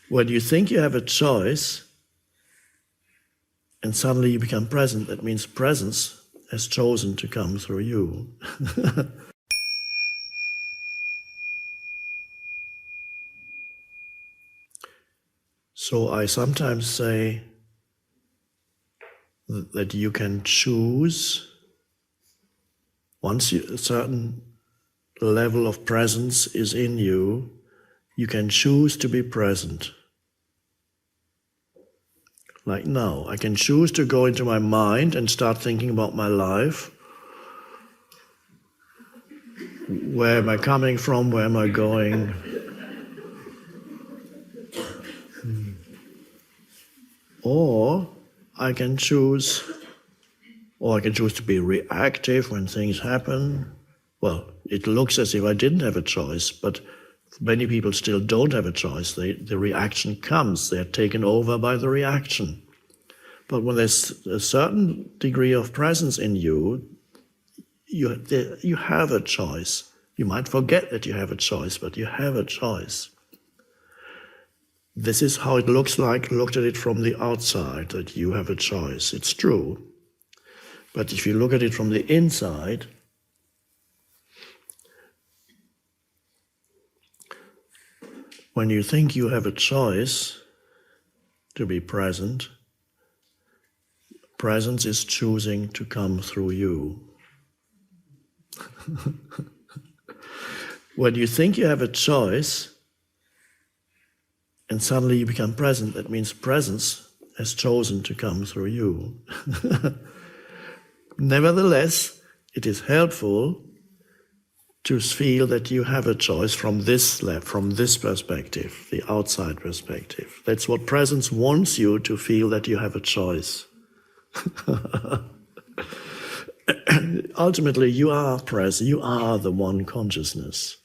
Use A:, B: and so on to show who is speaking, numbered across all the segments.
A: When you think you have a choice, and suddenly you become present, that means presence has chosen to come through you. So I sometimes say that you can choose, once a certain level of presence is in you, you can choose to be present. Like now, I can choose to go into my mind and start thinking about my life. Where am I coming from? Where am I going? Or I can choose to be reactive when things happen. Well, it looks as if I didn't have a choice, but many people still don't have a choice. The reaction comes. They're taken over by the reaction. But when there's a certain degree of presence in you, you have a choice. You might forget that you have a choice, but you have a choice. This is how it looks like, looked at it from the outside, that you have a choice. It's true. But if you look at it from the inside, when you think you have a choice to be present, presence is choosing to come through you. When you think you have a choice, and suddenly you become present, that means presence has chosen to come through you. Nevertheless, it is helpful to feel that you have a choice from this perspective, the outside perspective. That's what presence wants you to feel, that you have a choice. Ultimately, you are present, you are the one consciousness.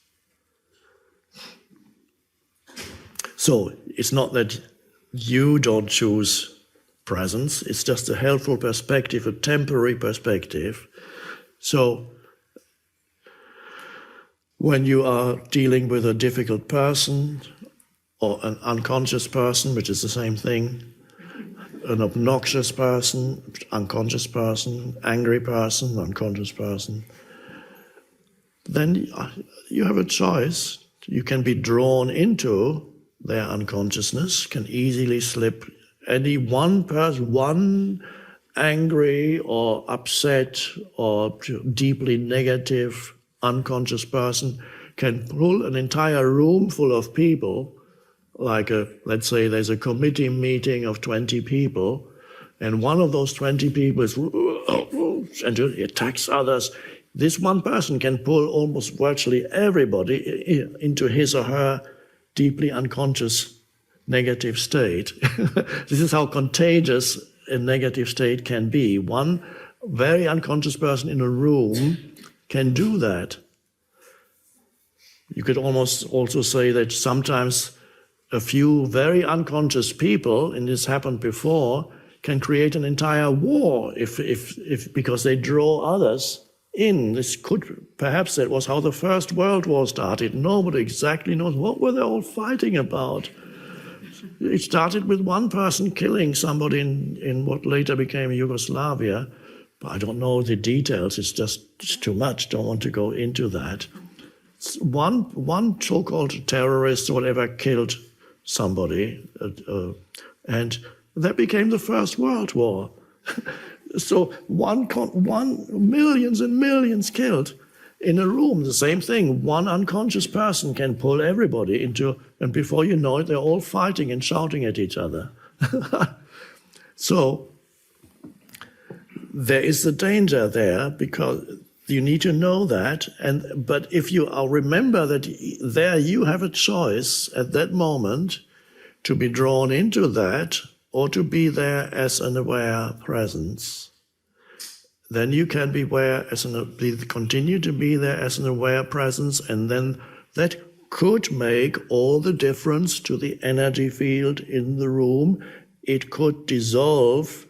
A: So it's not that you don't choose presence, it's just a helpful perspective, a temporary perspective. So when you are dealing with a difficult person or an unconscious person, which is the same thing, an obnoxious person, unconscious person, angry person, unconscious person, then you have a choice. You can be drawn into their unconsciousness, can easily slip. Any one person, one angry or upset or deeply negative unconscious person can pull an entire room full of people, like let's say there's a committee meeting of 20 people, and one of those 20 people is and attacks others. This one person can pull almost virtually everybody into his or her deeply unconscious negative state. This is how contagious a negative state can be. One very unconscious person in a room can do that. You could almost also say that sometimes a few very unconscious people, and this happened before, can create an entire war if because they draw others in. This could, perhaps that was how the First World War started. Nobody exactly knows what were they all fighting about. It started with one person killing somebody in what later became Yugoslavia. But I don't know the details, it's too much, don't want to go into that. One so-called terrorist or whatever killed somebody, and that became the First World War. So millions and millions killed in a room. The same thing. One unconscious person can pull everybody into, and before you know it, they're all fighting and shouting at each other. So there is the danger there, because you need to know that. But if you remember that there you have a choice at that moment to be drawn into that, or to be there as an aware presence, then you can be continue to be there as an aware presence, and then that could make all the difference to the energy field in the room. It could dissolve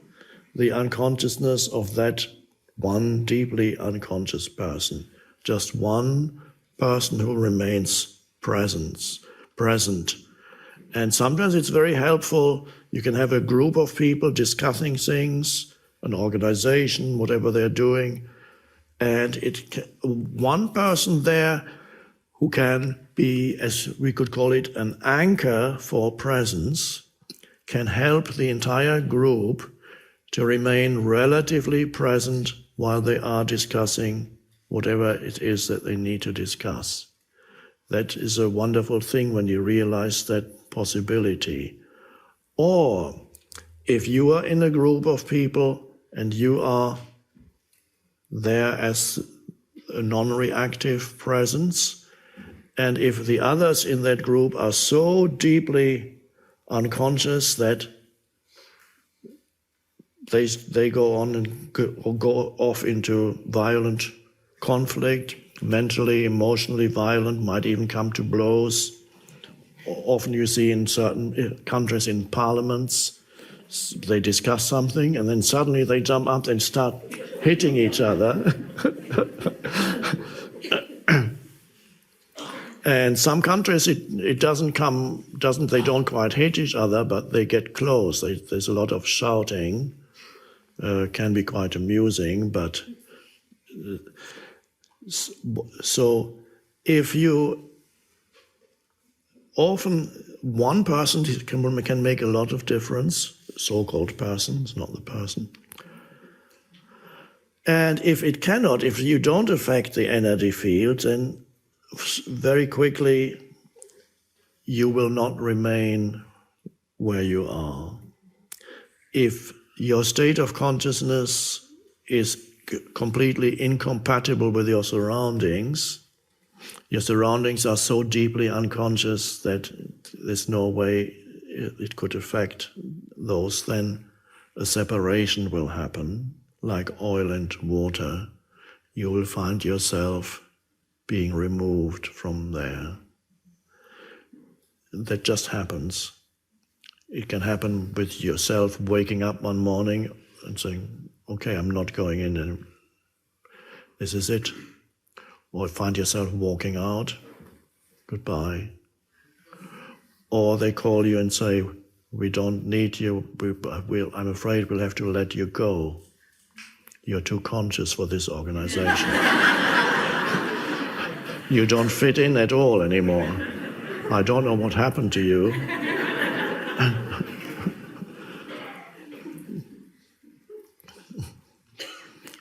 A: the unconsciousness of that one deeply unconscious person. Just one person who remains present. And sometimes it's very helpful. You can have a group of people discussing things, an organization, whatever they're doing, and one person there who can be, as we could call it, an anchor for presence, can help the entire group to remain relatively present while they are discussing whatever it is that they need to discuss. That is a wonderful thing when you realize that possibility. Or if you are in a group of people and you are there as a non-reactive presence, and if the others in that group are so deeply unconscious that they go on and go off into violent conflict, mentally, emotionally violent, might even come to blows. Often you see in certain countries in parliaments, they discuss something and then suddenly they jump up and start hitting each other. And some countries they don't quite hit each other, but they get close. There's a lot of shouting, can be quite amusing, but so if you often, one person can make a lot of difference, so-called persons, not the person. And if you don't affect the energy field, then very quickly you will not remain where you are. If your state of consciousness is completely incompatible with your surroundings are so deeply unconscious that there's no way it could affect those, then a separation will happen, like oil and water. You will find yourself being removed from there. That just happens. It can happen with yourself waking up one morning and saying, okay, I'm not going in, and this is it. Or find yourself walking out, goodbye. Or they call you and say, we don't need you, I'm afraid we'll have to let you go. You're too conscious for this organization. You don't fit in at all anymore. I don't know what happened to you.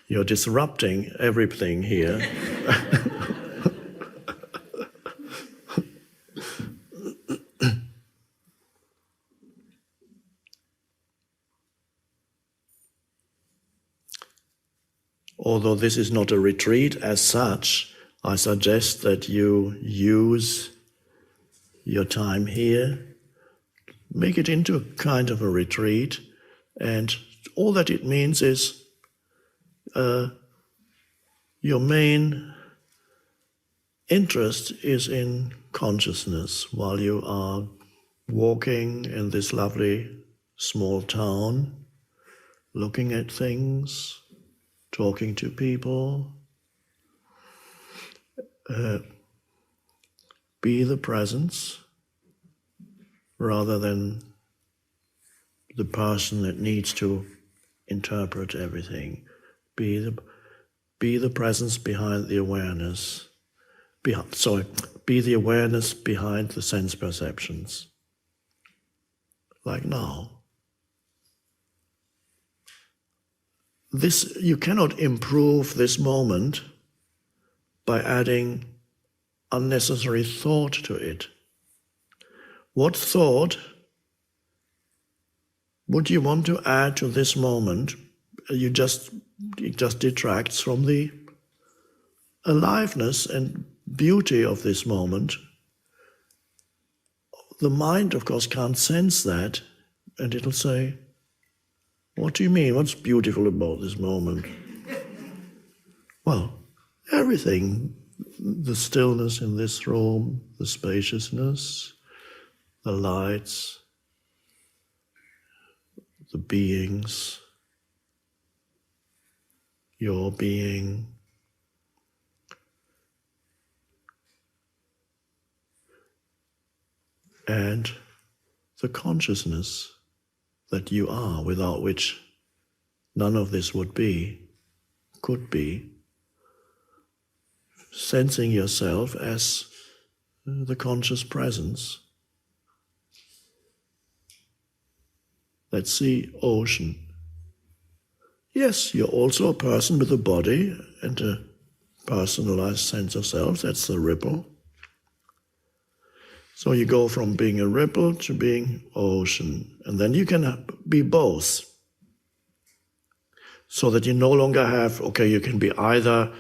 A: You're disrupting everything here. Although this is not a retreat as such, I suggest that you use your time here, make it into a kind of a retreat, and all that it means is your main interest is in consciousness while you are walking in this lovely small town, looking at things, talking to people. Be the presence rather than the person that needs to interpret everything. Be the presence behind the awareness. Be the awareness behind the sense perceptions. Like now. You cannot improve this moment by adding unnecessary thought to it. What thought would you want to add to this moment? It just detracts from the aliveness and beauty of this moment. The mind, of course, can't sense that, and it'll say, what do you mean? What's beautiful about this moment? Well, everything. The stillness in this room, the spaciousness, the lights, the beings, your being. And the consciousness that you are, without which none of this would be, could be, sensing yourself as the conscious presence. That's the ocean. Yes, you're also a person with a body and a personalized sense of self. That's the ripple. So you go from being a ripple to being ocean. And then you can be both. So that you no longer have, okay, you can be either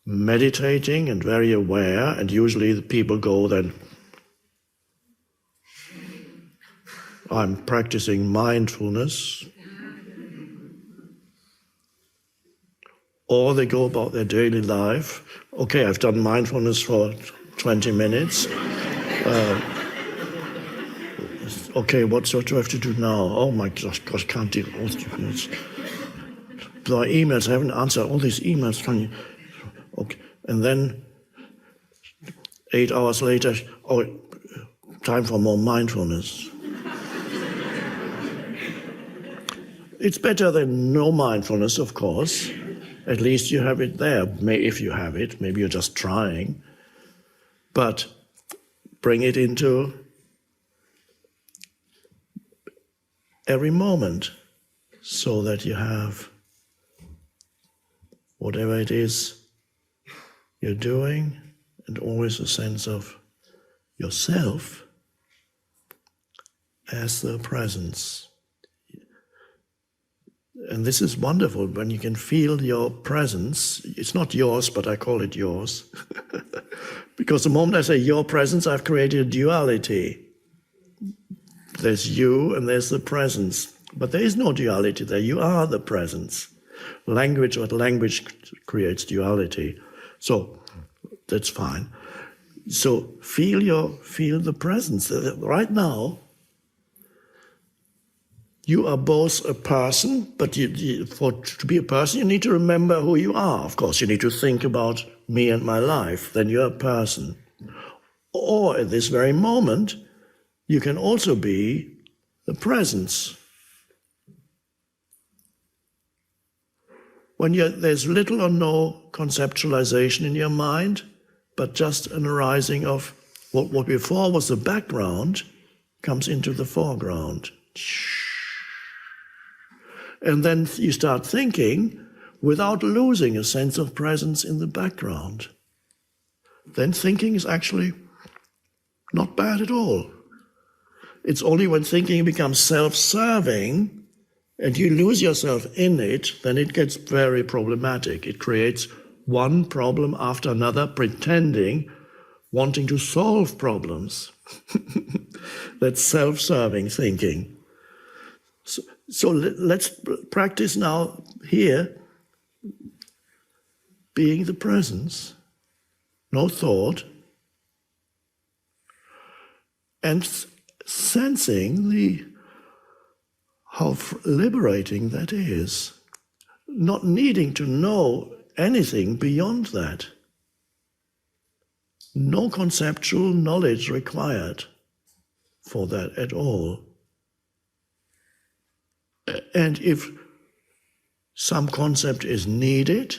A: meditating and very aware, and usually the people go then, I'm practicing mindfulness. Or they go about their daily life. Okay, I've done mindfulness for 20 minutes. Okay, what do I have to do now? Oh my gosh, can't deal with all these my emails. I haven't answered all these emails from you. Okay, and then 8 hours later, oh, time for more mindfulness. It's better than no mindfulness, of course. At least you have it there. If you have it, maybe you're just trying. But bring it into every moment so that you have whatever it is you're doing, and always a sense of yourself as the presence. And this is wonderful when you can feel your presence. It's not yours, but I call it yours. Because the moment I say your presence, I've created a duality. There's you and there's the presence. But there is no duality there. You are the presence. Language creates duality. So that's fine. So feel the presence. Right now, you are both a person, but to be a person, you need to remember who you are. Of course, you need to think about me and my life. Then you're a person. Or at this very moment, you can also be the presence. When there's little or no conceptualization in your mind, but just an arising of what before was the background comes into the foreground. And then you start thinking without losing a sense of presence in the background. Then thinking is actually not bad at all. It's only when thinking becomes self-serving and you lose yourself in it, then it gets very problematic. It creates one problem after another, pretending, wanting to solve problems. That's self-serving thinking. So let's practice now here, being the presence, no thought, and sensing how liberating that is, not needing to know anything beyond that. No conceptual knowledge required for that at all. And if some concept is needed,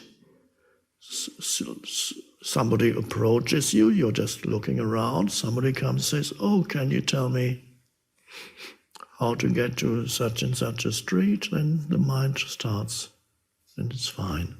A: somebody approaches you, you're just looking around, somebody comes and says, oh, can you tell me how to get to such and such a street? Then the mind starts, and it's fine.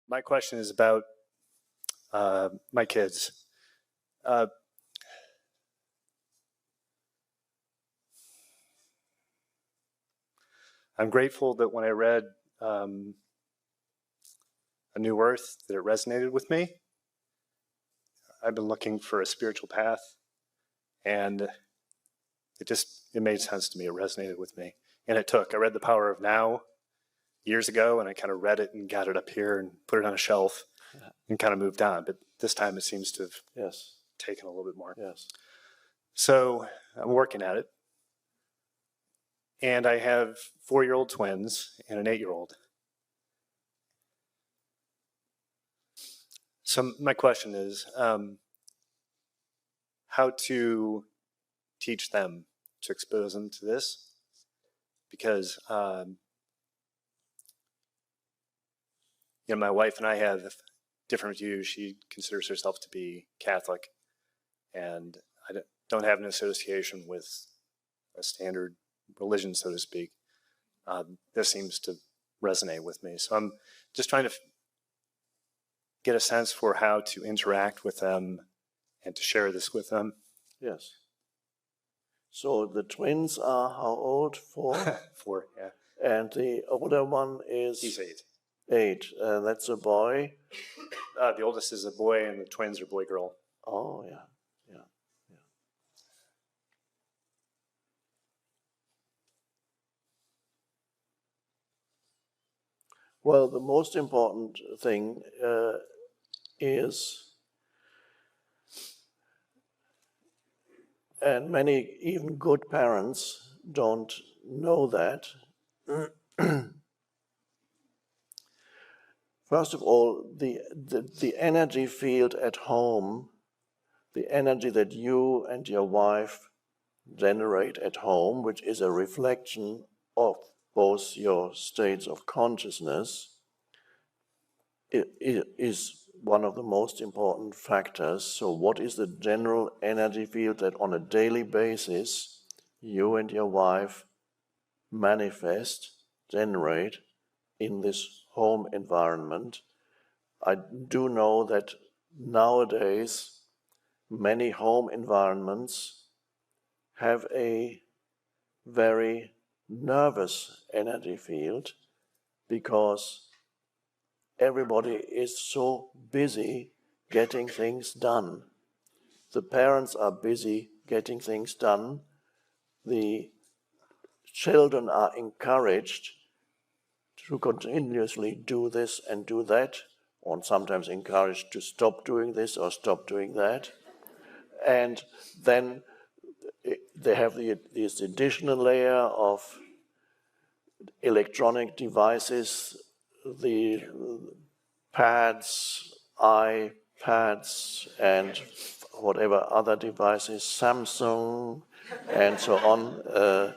B: My question is about my kids. I'm grateful that when I read A New Earth, that it resonated with me. I've been looking for a spiritual path, and it made sense to me. It resonated with me. And it took. I read The Power of Now years ago, and I kind of read it and got it up here and put it on a shelf and kind of moved on. But this time it seems to have taken a little bit more.
A: Yes.
B: So I'm working at it. And I have 4-year-old twins and an 8-year-old. So my question is, how to teach them, to expose them to this? Because my wife and I have different views. She considers herself to be Catholic, and I don't have an association with a standard religion, so to speak. This seems to resonate with me. So I'm just trying to get a sense for how to interact with them and to share this with them.
A: Yes. So the twins are how old? 4?
B: 4, yeah.
A: And the older one is?
B: He's 8.
A: 8. That's a boy?
B: The oldest is a boy, and the twins are boy-girl.
A: Oh, yeah. Well, the most important thing is, and many even good parents don't know that, first of all, the energy field at home, the energy that you and your wife generate at home, which is a reflection of both your states of consciousness, is one of the most important factors. So what is the general energy field that on a daily basis you and your wife manifest, generate in this home environment? I do know that nowadays many home environments have a very nervous energy field because everybody is so busy getting things done. The parents are busy getting things done. The children are encouraged to continuously do this and do that, or sometimes encouraged to stop doing this or stop doing that. And then they have this additional layer of electronic devices, the pads, iPads, and whatever other devices, Samsung, and so on.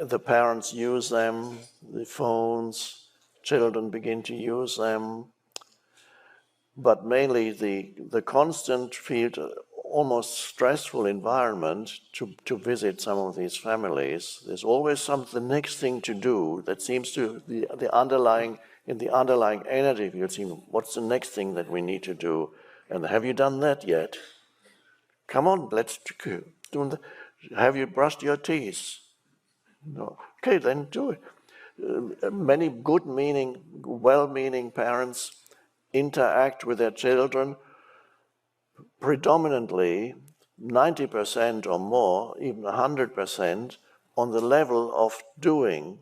A: The parents use them, the phones, children begin to use them. But mainly the constant field, almost stressful environment to visit some of these families. There's always the next thing to do that seems to the underlying energy field. Seems, what's the next thing that we need to do? And have you done that yet? Come on, let's do that. Have you brushed your teeth? No. Okay, then do it. Many good-meaning, well-meaning parents interact with their children predominantly 90% or more, even 100%, on the level of doing.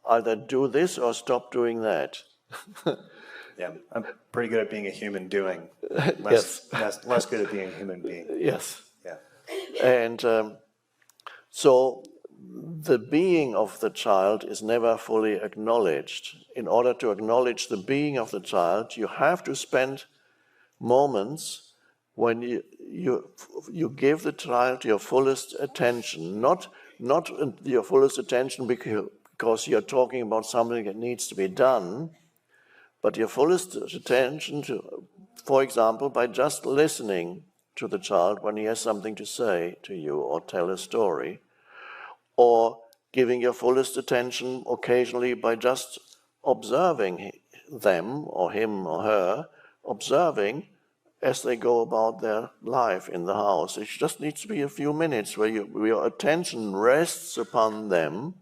A: Either do this or stop doing that.
B: Yeah, I'm pretty good at being a human doing.
A: Yes.
B: Less good at being a human being.
A: Yes.
B: Yeah.
A: And so the being of the child is never fully acknowledged. In order to acknowledge the being of the child, you have to spend moments when you give the child your fullest attention, not your fullest attention because you're talking about something that needs to be done, but your fullest attention to, for example, by just listening to the child when he has something to say to you or tell a story, or giving your fullest attention occasionally by just observing them or him or her, observing as they go about their life in the house. It just needs to be a few minutes where your attention rests upon them,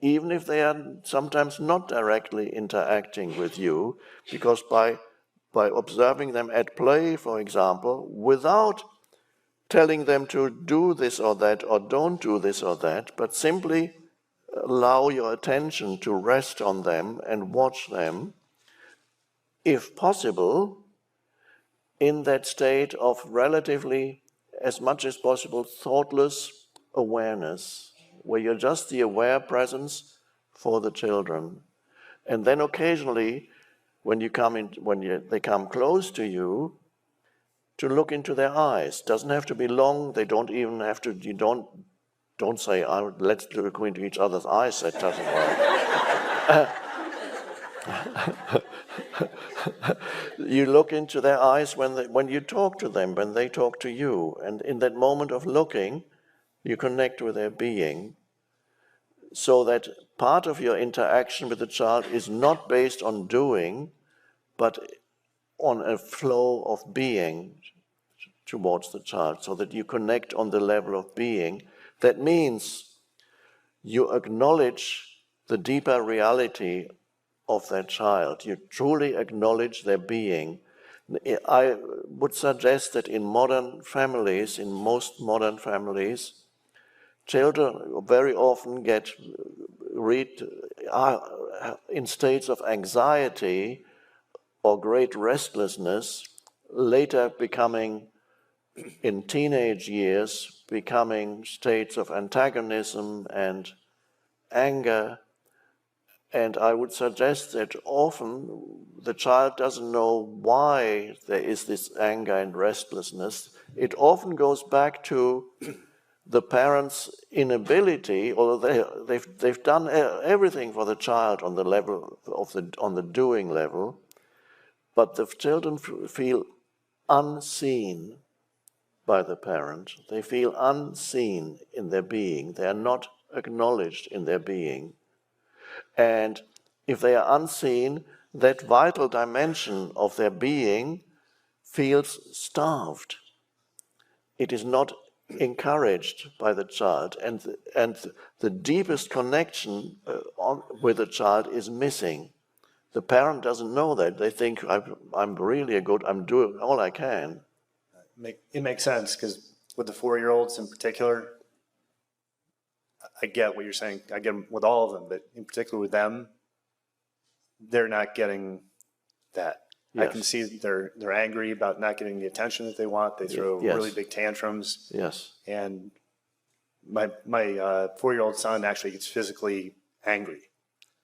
A: even if they are sometimes not directly interacting with you, because by observing them at play, for example, without telling them to do this or that or don't do this or that, but simply allow your attention to rest on them and watch them, if possible, in that state of relatively, as much as possible, thoughtless awareness, where you're just the aware presence for the children. And then occasionally, when they come close to you, to look into their eyes. Doesn't have to be long. They don't even have to. You don't say, "Let's look into each other's eyes." That doesn't work. You look into their eyes when you talk to them, when they talk to you, and in that moment of looking, you connect with their being. So that part of your interaction with the child is not based on doing, but on a flow of being towards the child, so that you connect on the level of being. That means you acknowledge the deeper reality of that child. You truly acknowledge their being. I would suggest that in modern families, in most modern families, children very often are in states of anxiety or great restlessness, later becoming, in teenage years, becoming states of antagonism and anger. And I would suggest that often the child doesn't know why there is this anger and restlessness. It often goes back to the parents' inability, although they've done everything for the child on the level of on the doing level, but the children feel unseen by the parent. They feel unseen in their being. They are not acknowledged in their being. And if they are unseen, that vital dimension of their being feels starved. It is not encouraged by the child, and the deepest connection with the child is missing. The parent doesn't know that. They think, I'm really I'm doing all I can.
B: It makes sense, because with the 4-year-olds in particular, I get what you're saying. I get them with all of them, but in particular with them, they're not getting that. Yes. I can see they're angry about not getting the attention that they want. They throw really big tantrums.
A: Yes.
B: And my 4-year-old son actually gets physically angry.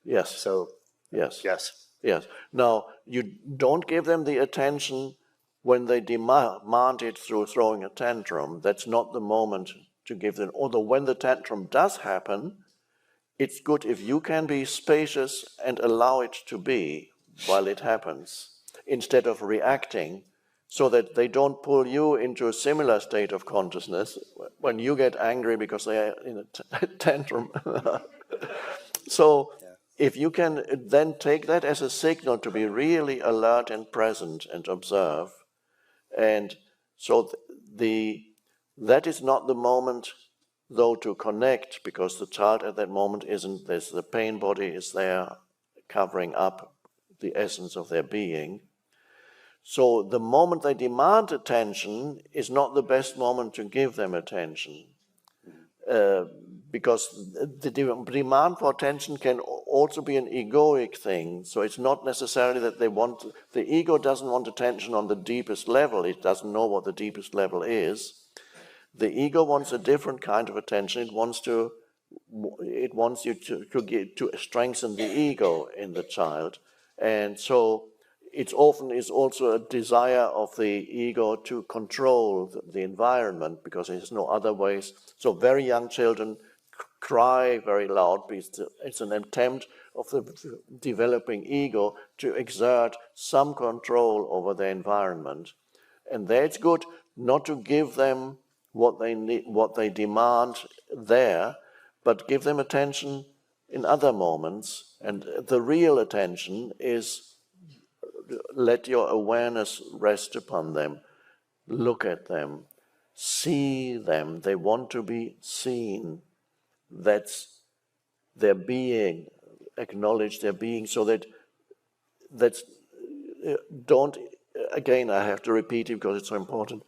A: Yes.
B: So
A: yes.
B: Yes.
A: Yes. Now, you don't give them the attention when they demand it through throwing a tantrum. That's not the moment to give them. Although when the tantrum does happen, it's good if you can be spacious and allow it to be while it happens, instead of reacting, so that they don't pull you into a similar state of consciousness when you get angry because they are in a tantrum. So if you can then take that as a signal to be really alert and present and observe, and so that is not the moment, though, to connect, because the child at that moment isn't, the pain body is there covering up the essence of their being. So the moment they demand attention is not the best moment to give them attention. Because the demand for attention can also be an egoic thing. So it's not necessarily that the ego doesn't want attention on the deepest level. It doesn't know what the deepest level is. The ego wants a different kind of attention. It wants you to strengthen the ego in the child. And so it often is also a desire of the ego to control the environment, because there's no other ways. So very young children cry very loud because it's an attempt of the developing ego to exert some control over the environment. And there it's good not to give them what they need, what they demand there, but give them attention in other moments. And the real attention is, let your awareness rest upon them, look at them, see them. They want to be seen. That's their being. Acknowledge their being, so that's don't, again, I have to repeat it because it's so important,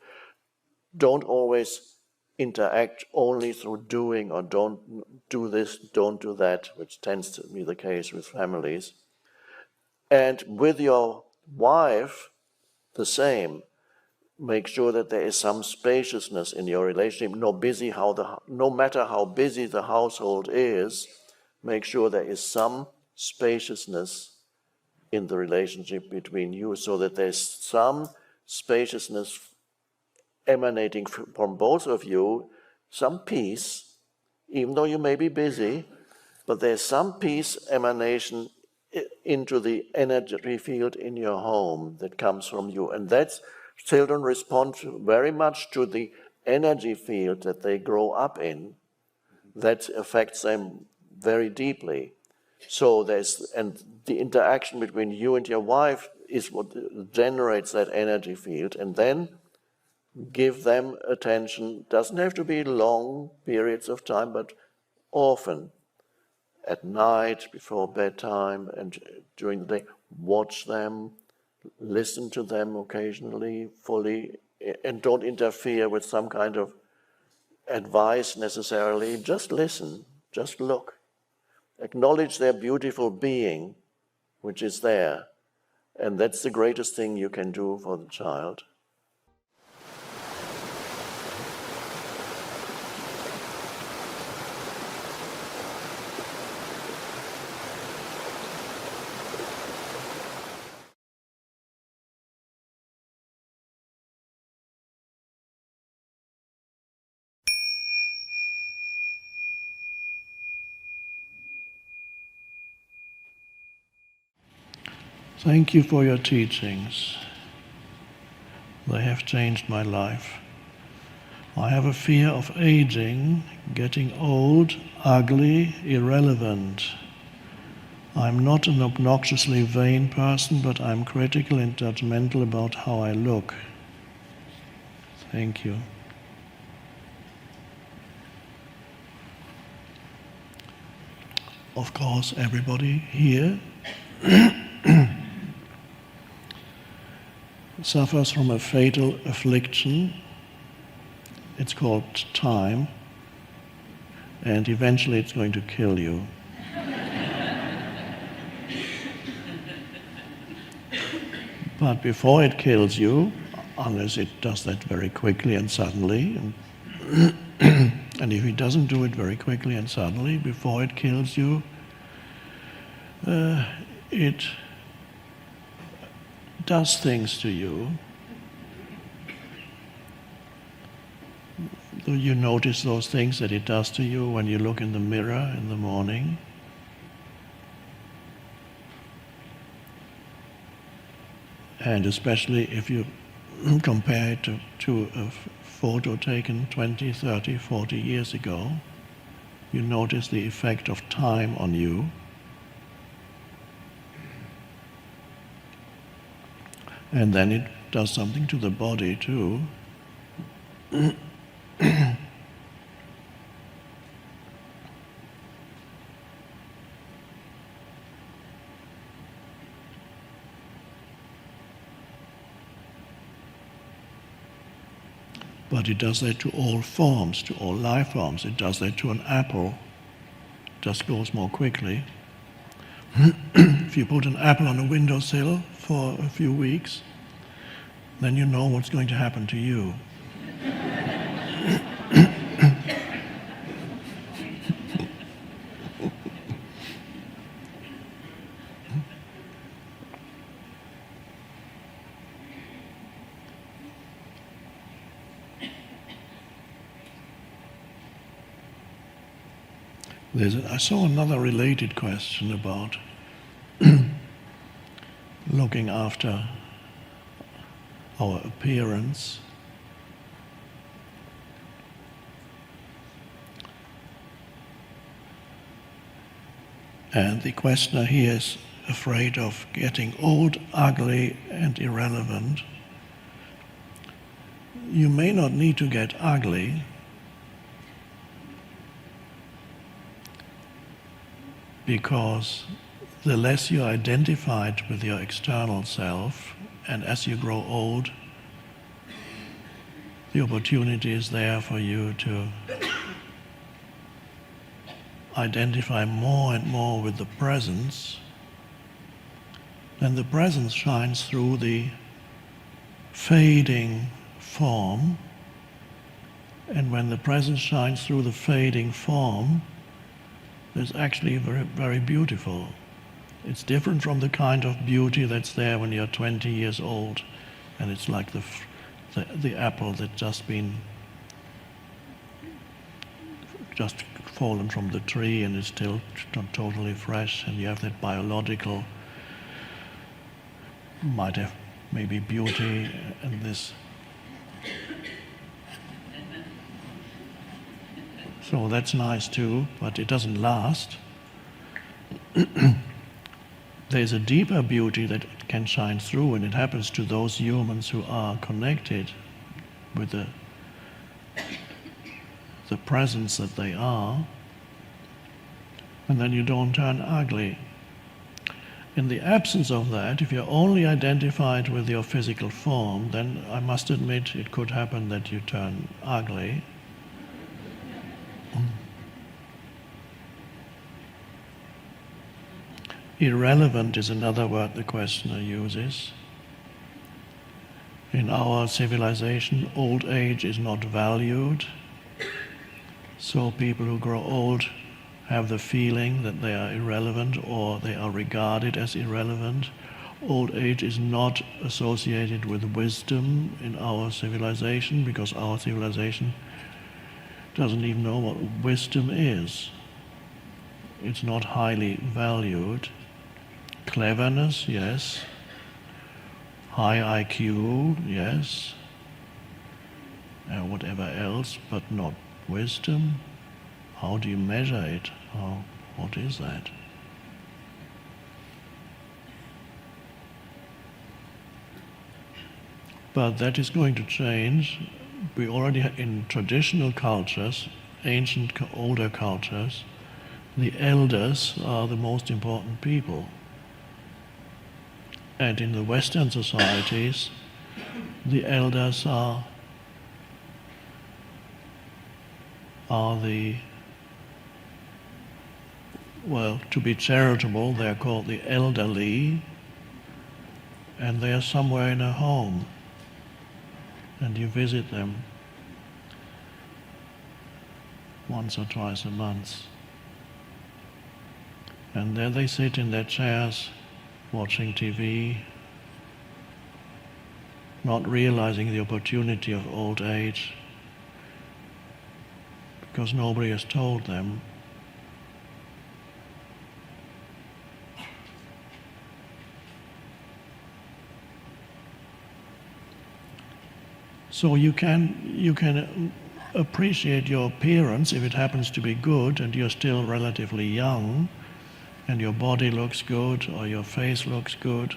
A: don't always interact only through doing, or don't do this, don't do that, which tends to be the case with families. And with your wife, the same. Make sure that there is some spaciousness in your relationship. No matter how busy the household is, make sure there is some spaciousness in the relationship between you, so that there's some spaciousness emanating from both of you, some peace, even though you may be busy, but there's some peace emanation into the energy field in your home that comes from you. And that's, children respond very much to the energy field that they grow up in. That affects them very deeply. So and the interaction between you and your wife is what generates that energy field. And then give them attention. Doesn't have to be long periods of time, but often. At night, before bedtime, and during the day, watch them, listen to them occasionally, fully, and don't interfere with some kind of advice necessarily. Just listen, just look. Acknowledge their beautiful being, which is there. And that's the greatest thing you can do for the child. Thank you for your teachings. They have changed my life. I have a fear of aging, getting old, ugly, irrelevant. I'm not an obnoxiously vain person, but I'm critical and judgmental about how I look. Thank you. Of course, everybody here suffers from a fatal affliction. It's called time, and eventually it's going to kill you. But before it kills you, unless it does that very quickly and suddenly, and if it doesn't do it very quickly and suddenly, before it kills you, it does things to you. Do you notice those things that it does to you when you look in the mirror in the morning? And especially if you compare it to a photo taken 20, 30, 40 years ago, you notice the effect of time on you. And then it does something to the body too. But it does that to all forms, to all life forms. It does that to an apple. It just goes more quickly. If you put an apple on a windowsill for a few weeks, then you know what's going to happen to you. I saw another related question about looking after our appearance. And the questioner here is afraid of getting old, ugly, and irrelevant. You may not need to get ugly, because the less you're identified with your external self, and as you grow old, the opportunity is there for you to identify more and more with the presence, then the presence shines through the fading form, and when the presence shines through the fading form, it's actually very, very beautiful. It's different from the kind of beauty that's there when you're 20 years old, and it's like the apple that's just fallen from the tree and is still not totally fresh, and you have that biological, might have maybe beauty and this. So that's nice too, but it doesn't last. There's a deeper beauty that can shine through, and it happens to those humans who are connected with the presence that they are, and then you don't turn ugly. In the absence of that, if you're only identified with your physical form, then I must admit it could happen that you turn ugly. Irrelevant is another word the questioner uses. In our civilization, old age is not valued, so people who grow old have the feeling that they are irrelevant or they are regarded as irrelevant. Old age is not associated with wisdom in our civilization, because our civilization doesn't even know what wisdom is. It's not highly valued. Cleverness, yes. High IQ, yes. Whatever else, but not wisdom. How do you measure it? What is that? But that is going to change. We already in traditional cultures, ancient, older cultures, the elders are the most important people. And in the Western societies, the elders are the, well, to be charitable, they're called the elderly, and they are somewhere in a home, and you visit them once or twice a month. And there they sit in their chairs, watching TV, not realizing the opportunity of old age, because nobody has told them. So you can appreciate your appearance if it happens to be good and you're still relatively young, and your body looks good or your face looks good.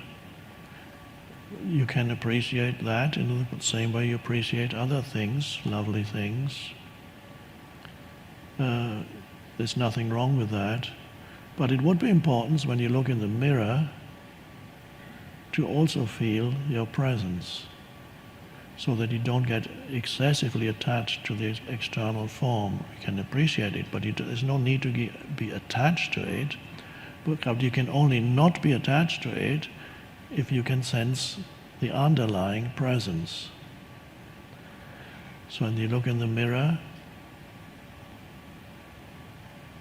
A: You can appreciate that in the same way you appreciate other things, lovely things. There's nothing wrong with that. But it would be important when you look in the mirror to also feel your presence, so that you don't get excessively attached to the external form. You can appreciate it, but there's no need to be attached to it. But you can only not be attached to it if you can sense the underlying presence. So when you look in the mirror,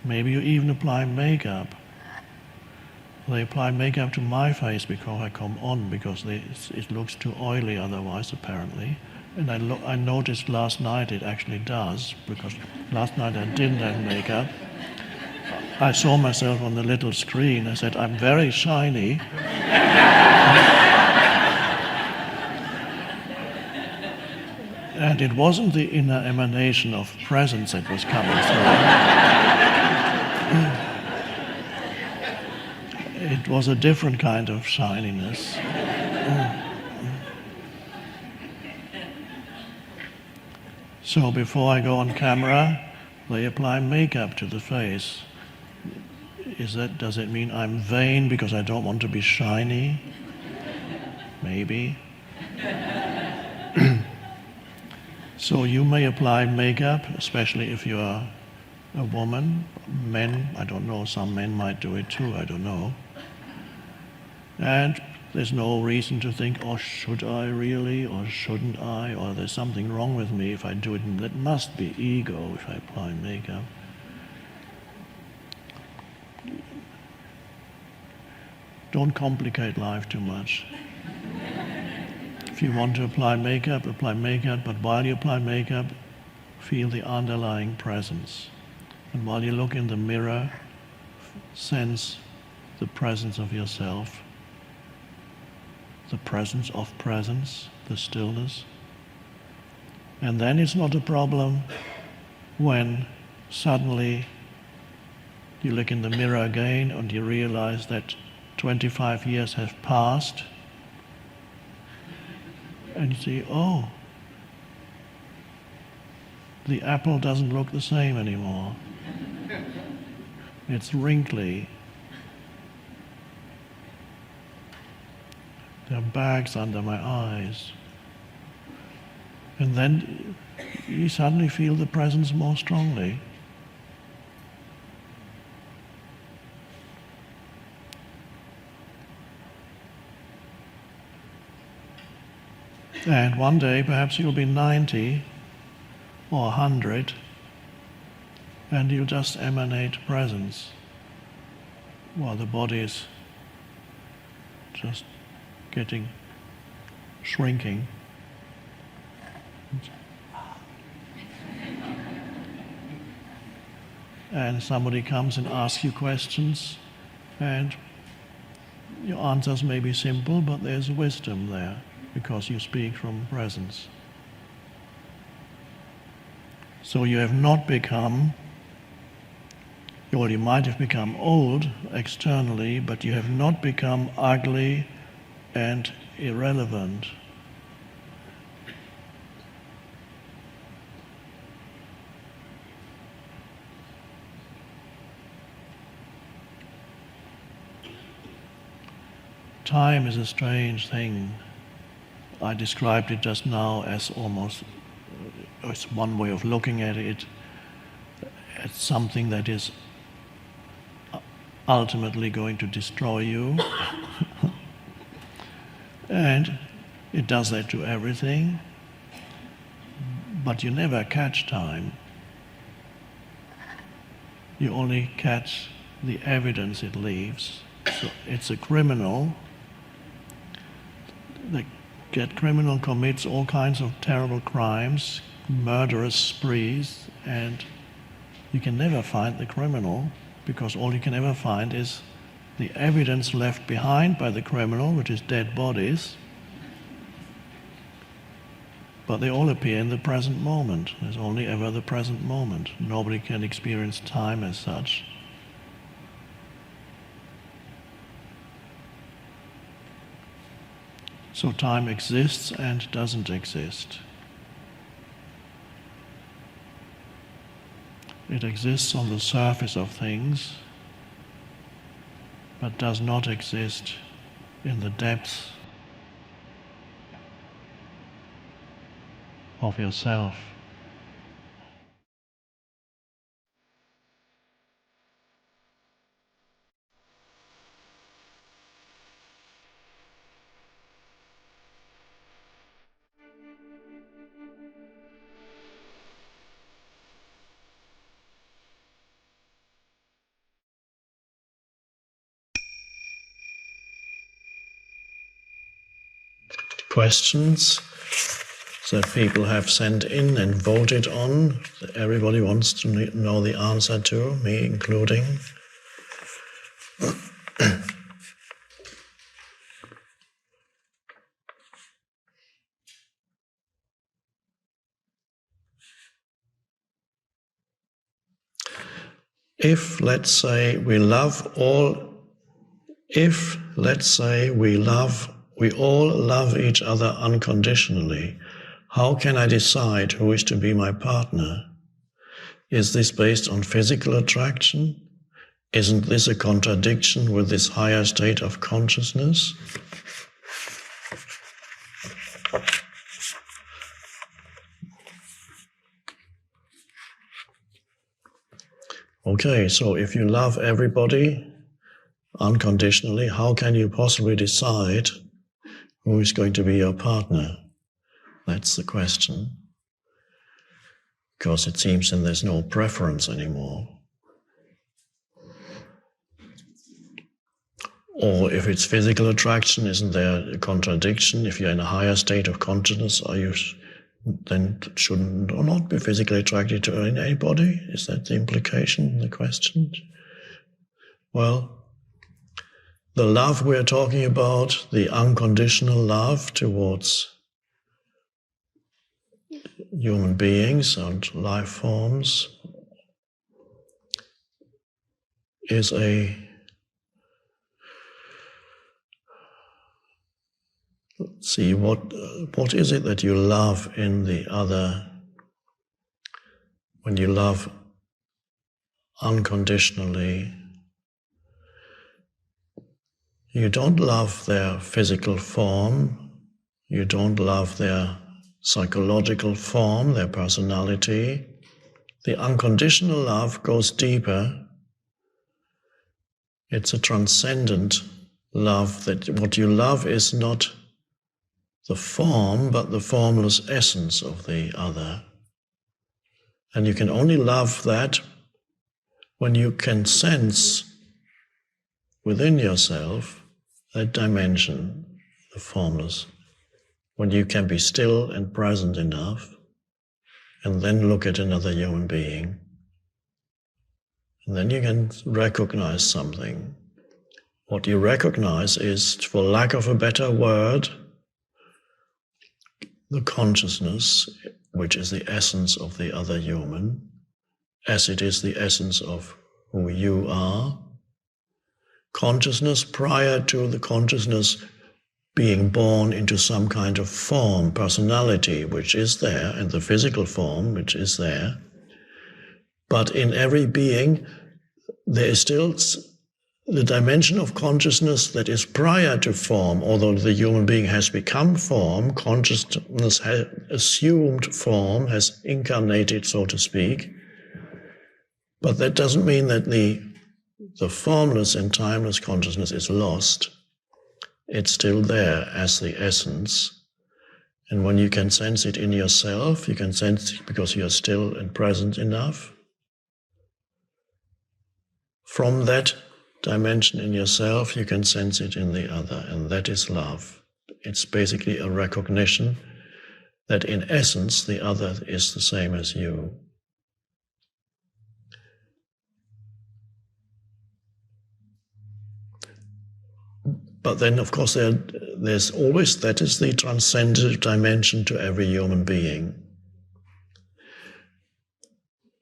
A: maybe you even apply makeup. They apply makeup to my face because I come on, because it looks too oily otherwise, apparently. And I noticed last night it actually does, because last night I didn't have makeup. I saw myself on the little screen. I said, I'm very shiny. And it wasn't the inner emanation of presence that was coming through. It was a different kind of shininess. So before I go on camera, they apply makeup to the face. Does it mean I'm vain because I don't want to be shiny? Maybe. So you may apply makeup, especially if you are a woman. Men, I don't know, some men might do it too, I don't know. And there's no reason to think, oh, should I really, or shouldn't I, or there's something wrong with me if I do it. And that must be ego if I apply makeup. Don't complicate life too much. If you want to apply makeup, but while you apply makeup, feel the underlying presence. And while you look in the mirror, sense the presence of yourself, the presence of presence, the stillness. And then it's not a problem when suddenly you look in the mirror again and you realize that 25 years have passed, and you see, oh, the apple doesn't look the same anymore. It's wrinkly. There are bags under my eyes. And then you suddenly feel the presence more strongly. And one day perhaps you'll be 90 or 100 and you'll just emanate presence while the body is just shrinking. And somebody comes and asks you questions, and your answers may be simple, but there's wisdom there because you speak from presence. So you have not become, or you might have become old externally, but you have not become ugly and irrelevant. Time is a strange thing. I described it just now as almost, it's one way of looking at it, as something that is ultimately going to destroy you. And it does that to everything, but you never catch time. You only catch the evidence it leaves. So it's a criminal. The criminal commits all kinds of terrible crimes, murderous sprees, and you can never find the criminal because all you can ever find is the evidence left behind by the criminal, which is dead bodies. But they all appear in the present moment. There's only ever the present moment. Nobody can experience time as such. So time exists and doesn't exist. It exists on the surface of things, but does not exist in the depths of yourself. Questions that people have sent in and voted on, that everybody wants to know the answer to, me including. If, let's say, we all love each other unconditionally, how can I decide who is to be my partner? Is this based on physical attraction? Isn't this a contradiction with this higher state of consciousness? Okay, so if you love everybody unconditionally, how can you possibly decide who is going to be your partner? That's the question. Because it seems then there's no preference anymore. Or if it's physical attraction, isn't there a contradiction? If you're in a higher state of consciousness, then shouldn't or not be physically attracted to anybody? Is that the implication, the question? Well, the love we're talking about, the unconditional love towards human beings and life forms, is see, what is it that you love in the other when you love unconditionally? You don't love their physical form, you don't love their psychological form, their personality. The unconditional love goes deeper. It's a transcendent love, that what you love is not the form, but the formless essence of the other. And you can only love that when you can sense within yourself that dimension, the formless, when you can be still and present enough, and then look at another human being. And then you can recognize something. What you recognize is, for lack of a better word, the consciousness, which is the essence of the other human, as it is the essence of who you are. Consciousness prior to the consciousness being born into some kind of form, personality, which is there, and the physical form, which is there. But in every being, there is still the dimension of consciousness that is prior to form. Although the human being has become form, consciousness has assumed form, has incarnated, so to speak. But that doesn't mean that the formless and timeless consciousness is lost. It's still there as the essence. And when you can sense it in yourself, you can sense it because you are still and present enough. From that dimension in yourself, you can sense it in the other, and that is love. It's basically a recognition that in essence the other is the same as you. But then, of course, there's always, that is the transcendent dimension to every human being.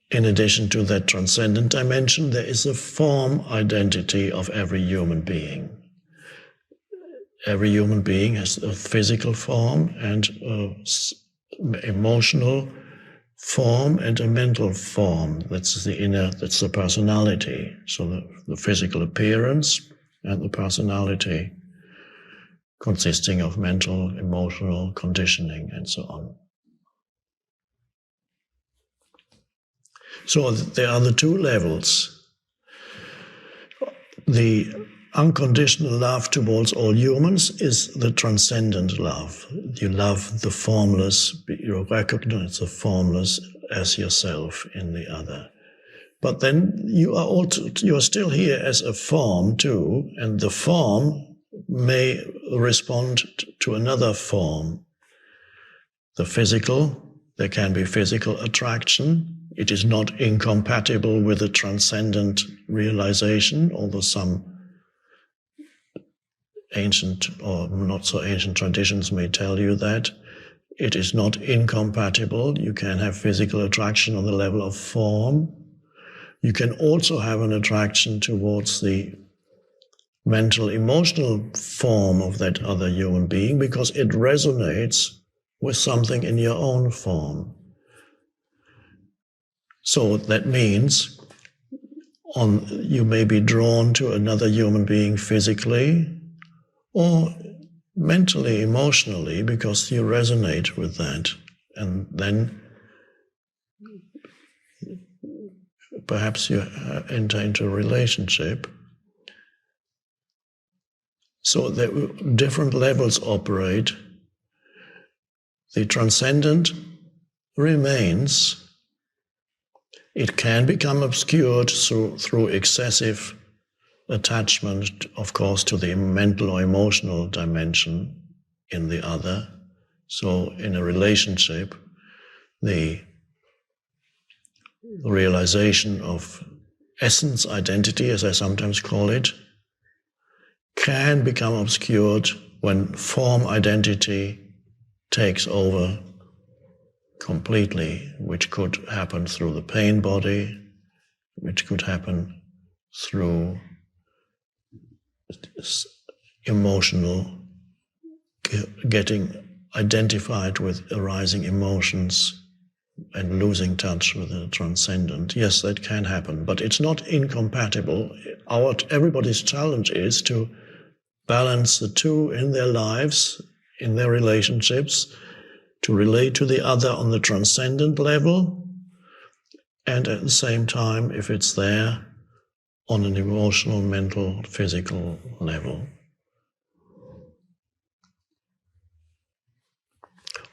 A: In addition to that transcendent dimension, there is a form identity of every human being. Every human being has a physical form and an emotional form and a mental form. That's the personality. So the physical appearance and the personality, consisting of mental, emotional conditioning, and so on. So there are the two levels. The unconditional love towards all humans is the transcendent love. You love the formless, you recognize the formless as yourself in the other. But then you are still here as a form too, and the form may respond to another form. The physical, there can be physical attraction. It is not incompatible with the transcendent realization, although some ancient or not so ancient traditions may tell you that. It is not incompatible. You can have physical attraction on the level of form. You can also have an attraction towards the mental, emotional form of that other human being because it resonates with something in your own form. So that means you may be drawn to another human being physically or mentally, emotionally, because you resonate with that. And then perhaps you enter into a relationship. So the different levels operate. The transcendent remains. It can become obscured through excessive attachment, of course, to the mental or emotional dimension in the other. So in a relationship, the realization of essence identity, as I sometimes call it, can become obscured when form identity takes over completely, which could happen through the pain body, which could happen through emotional, getting identified with arising emotions and losing touch with the transcendent. Yes, that can happen, but it's not incompatible. Everybody's challenge is to balance the two in their lives, in their relationships, to relate to the other on the transcendent level, and at the same time, if it's there, on an emotional, mental, physical level.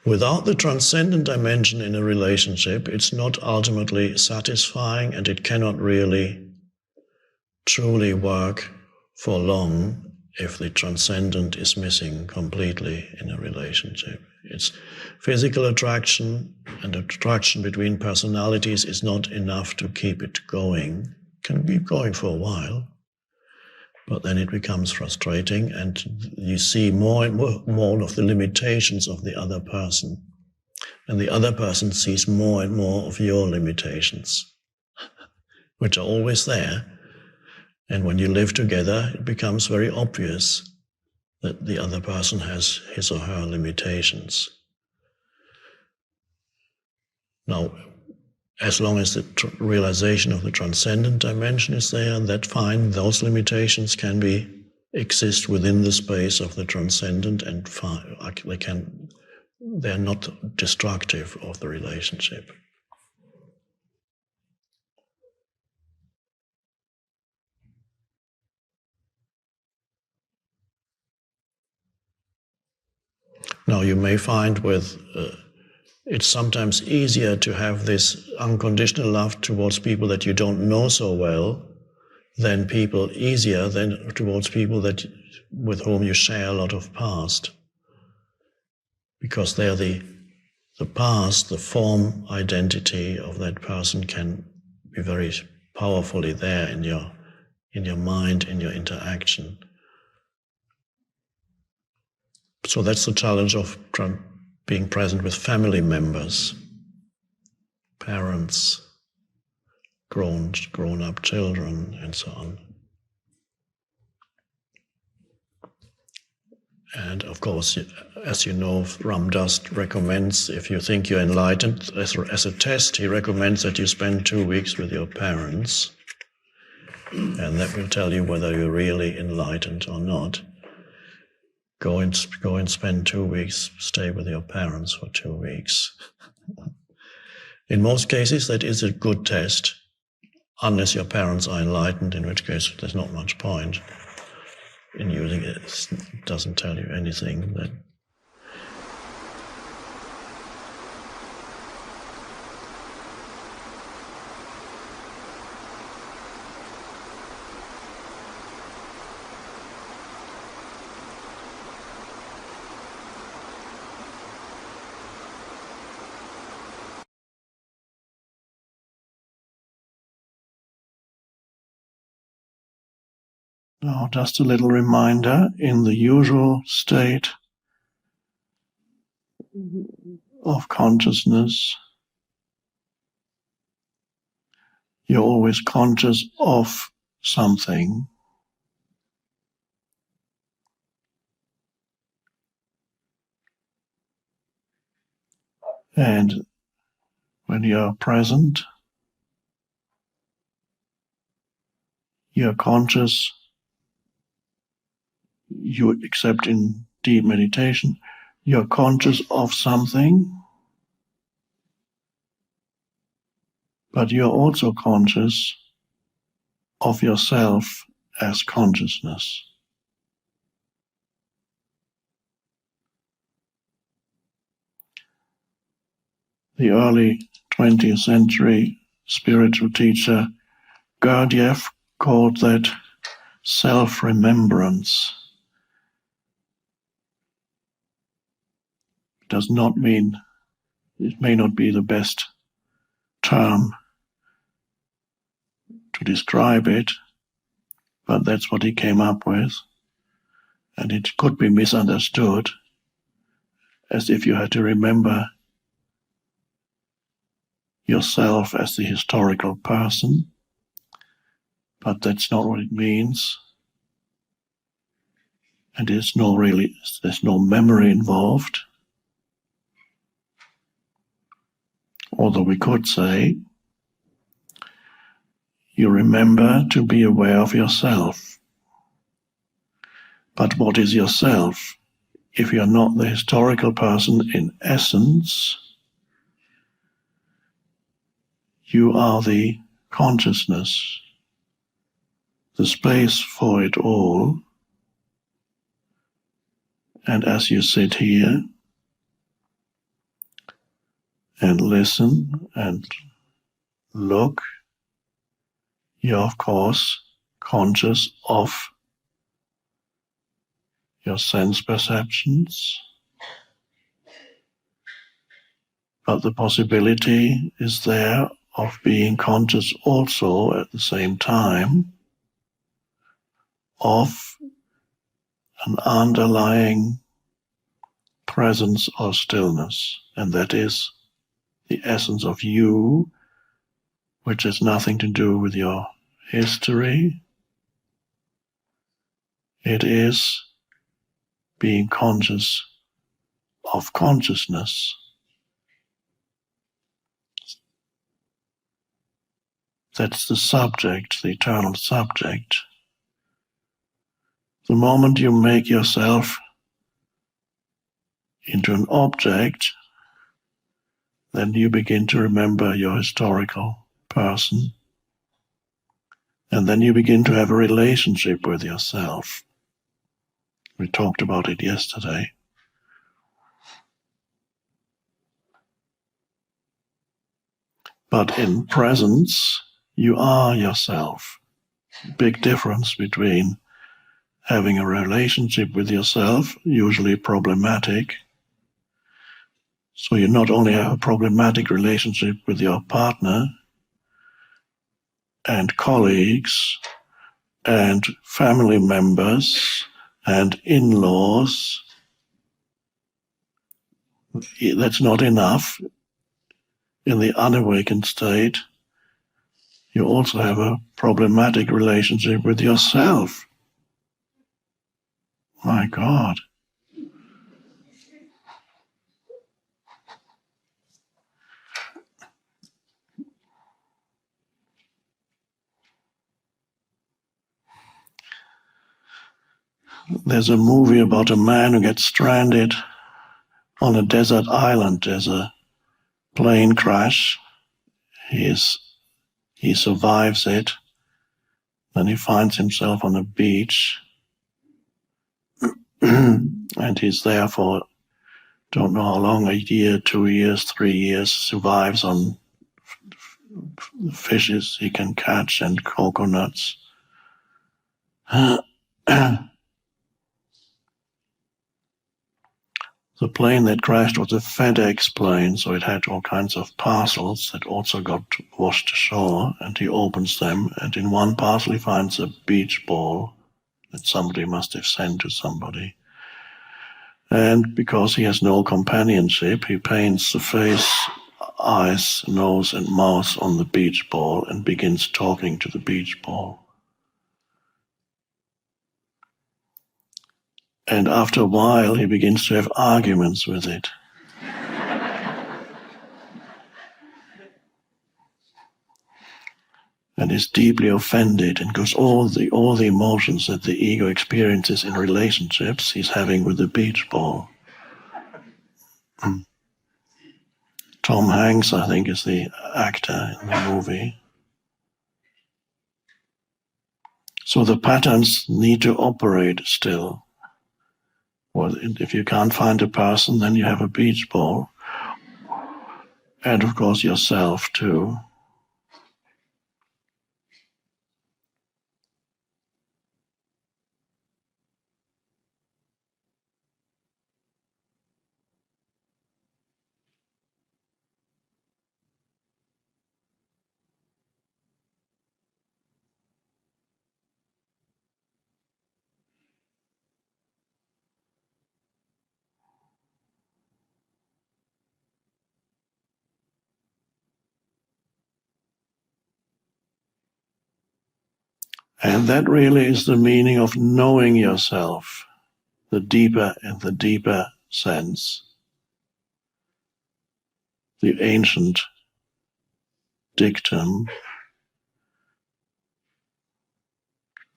A: Without the transcendent dimension in a relationship, it's not ultimately satisfying, and it cannot really truly work for long if the transcendent is missing completely in a relationship. It's physical attraction, and attraction between personalities is not enough to keep it going. It can be going for a while, but then it becomes frustrating, and you see more and more of the limitations of the other person. And the other person sees more and more of your limitations, which are always there. And when you live together, it becomes very obvious that the other person has his or her limitations. Now, as long as the realization of the transcendent dimension is there, that's fine. Those limitations can exist within the space of the transcendent, and they're not destructive of the relationship. Now, you may find it's sometimes easier to have this unconditional love towards people that you don't know so well than towards people with whom you share a lot of past. Because they're the past, the form identity of that person can be very powerfully there in your mind, in your interaction. So that's the challenge of being present with family members, parents, grown-up children, and so on. And of course, as you know, Ram Dass recommends, if you think you're enlightened, as a test, he recommends that you spend 2 weeks with your parents, and that will tell you whether you're really enlightened or not. Go and spend 2 weeks, stay with your parents for 2 weeks. In most cases, that is a good test, unless your parents are enlightened, in which case there's not much point in using it. It doesn't tell you anything. Now, just a little reminder, in the usual state of consciousness, you're always conscious of something. And when you're present, you're conscious, except in deep meditation, you're conscious of something, but you're also conscious of yourself as consciousness. The early 20th century spiritual teacher Gurdjieff called that self-remembrance. It does not mean, it may not be the best term to describe it, but that's what he came up with. And it could be misunderstood as if you had to remember yourself as the historical person, but that's not what it means. And there's no memory involved. Although we could say, you remember to be aware of yourself. But what is yourself? If you're not the historical person in essence, you are the consciousness, the space for it all. And as you sit here and listen and look, you're of course conscious of your sense perceptions, but the possibility is there of being conscious also at the same time of an underlying presence or stillness, and that is the essence of you, which has nothing to do with your history. It is being conscious of consciousness. That's the subject, the eternal subject. The moment you make yourself into an object, then you begin to remember your historical person. And then you begin to have a relationship with yourself. We talked about it yesterday. But in presence, you are yourself. Big difference between having a relationship with yourself, usually problematic. So you not only have a problematic relationship with your partner and colleagues and family members and in-laws. That's not enough. In the unawakened state, you also have a problematic relationship with yourself. My God. There's a movie about a man who gets stranded on a desert island. There's a plane crash. He survives it. Then he finds himself on a beach. And he's there for don't know how long, a year, 2 years, 3 years, survives on fishes he can catch and coconuts. The plane that crashed was a FedEx plane, so it had all kinds of parcels that also got washed ashore, and he opens them, and in one parcel he finds a beach ball that somebody must have sent to somebody. And because he has no companionship, he paints the face, eyes, nose, and mouth on the beach ball and begins talking to the beach ball. And after a while, he begins to have arguments with it. And is deeply offended, and goes all the emotions that the ego experiences in relationships he's having with the beach ball. Tom Hanks, I think, is the actor in the movie. So the patterns need to operate still. Well, if you can't find a person, then you have a beach ball. And of course yourself too. And that really is the meaning of knowing yourself, the deeper and the deeper sense. The ancient dictum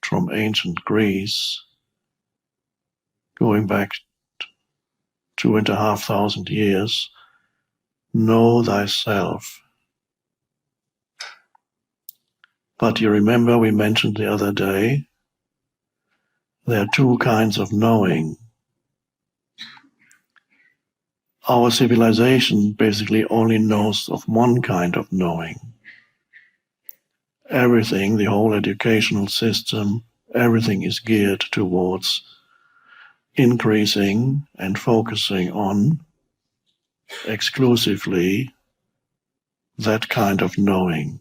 A: from ancient Greece, going back 2,500 years, know thyself. But you remember we mentioned the other day, there are two kinds of knowing. Our civilization basically only knows of one kind of knowing. Everything, the whole educational system, everything is geared towards increasing and focusing on exclusively that kind of knowing,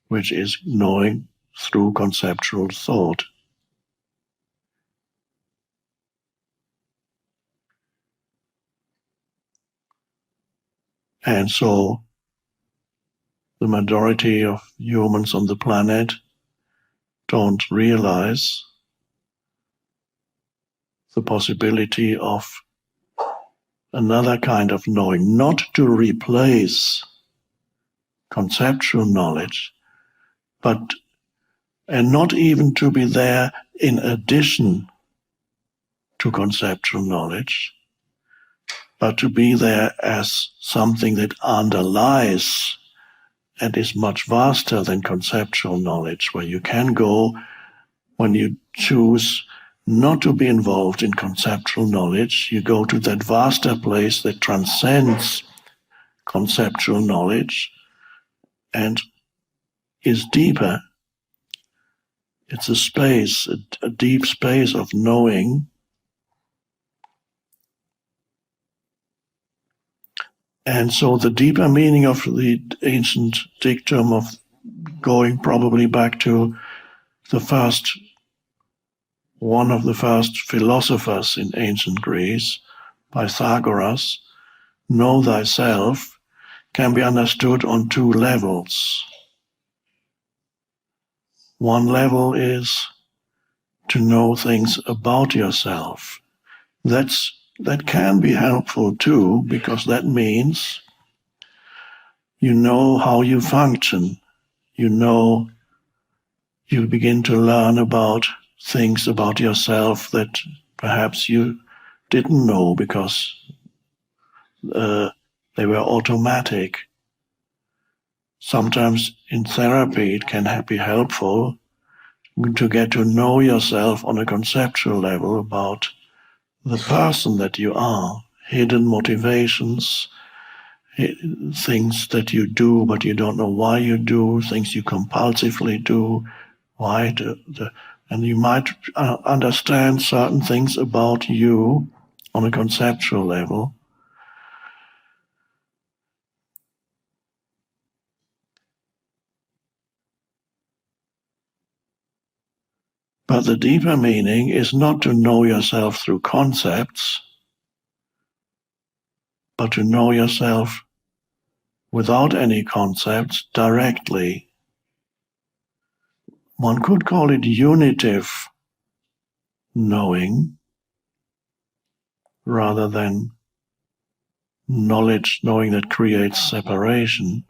A: which is knowing through conceptual thought. And so the majority of humans on the planet don't realize the possibility of another kind of knowing, not to replace conceptual knowledge, and not even to be there in addition to conceptual knowledge, but to be there as something that underlies and is much vaster than conceptual knowledge, where you can go when you choose not to be involved in conceptual knowledge. You go to that vaster place that transcends conceptual knowledge and is deeper. It's a space, a deep space of knowing. And so the deeper meaning of the ancient dictum of going probably back to one of the first philosophers in ancient Greece, Pythagoras, know thyself, can be understood on two levels. One level is to know things about yourself. That can be helpful too, because that means you know how you function. You begin to learn about things about yourself that perhaps you didn't know because they were automatic. Sometimes in therapy it can be helpful to get to know yourself on a conceptual level about the person that you are, hidden motivations, things that you do but you don't know why you do, things you compulsively do, and you might understand certain things about you on a conceptual level. But the deeper meaning is not to know yourself through concepts, but to know yourself without any concepts directly. One could call it unitive knowing rather than knowing that creates separation.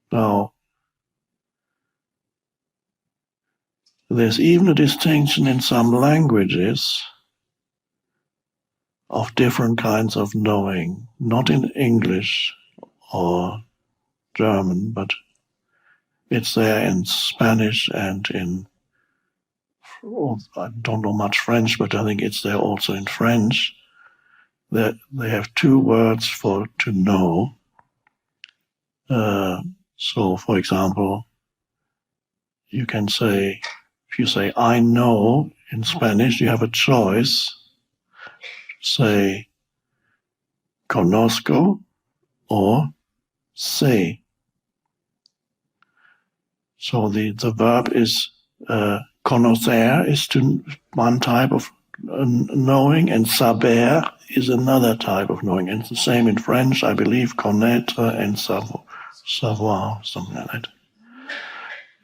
A: Now, there's even a distinction in some languages of different kinds of knowing, not in English or German, but it's there in Spanish and in, I don't know much French, but I think it's there also in French. They have two words for to know. So, for example, you can say, if you say I know in Spanish, you have a choice. Say conozco or sé. So the verb is conocer is one type of knowing, and saber is another type of knowing. And it's the same in French, I believe, connaître and savoir, something like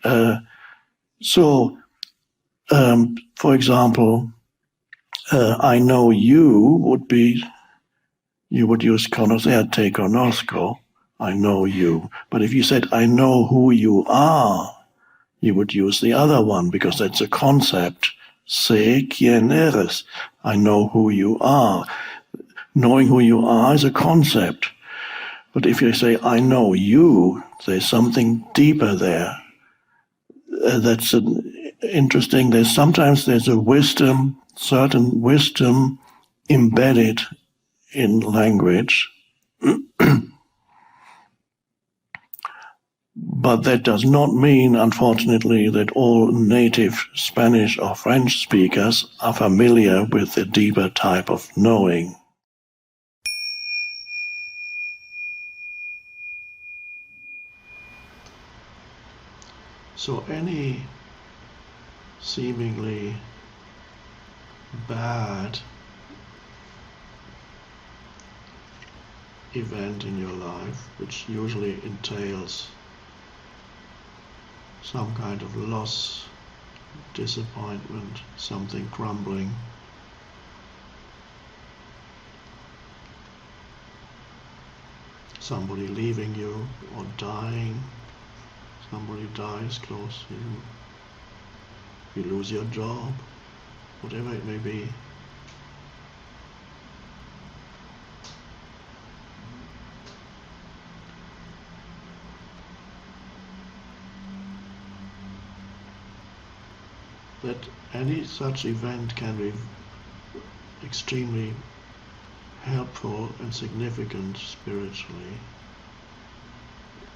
A: that. For example, I know you would be, you would use conocer, te conozco, I know you. But if you said, I know who you are, you would use the other one, because that's a concept. Sé quién eres. I know who you are. Knowing who you are is a concept. But if you say, I know you, there's something deeper there. That's interesting. Sometimes there's a wisdom, certain wisdom embedded in language. But that does not mean, unfortunately, that all native Spanish or French speakers are familiar with the deeper type of knowing. So any seemingly bad event in your life, which usually entails some kind of loss, disappointment, something crumbling, somebody leaving you or dying, somebody dies close to you, you lose your job, whatever it may be. That any such event can be extremely helpful and significant spiritually.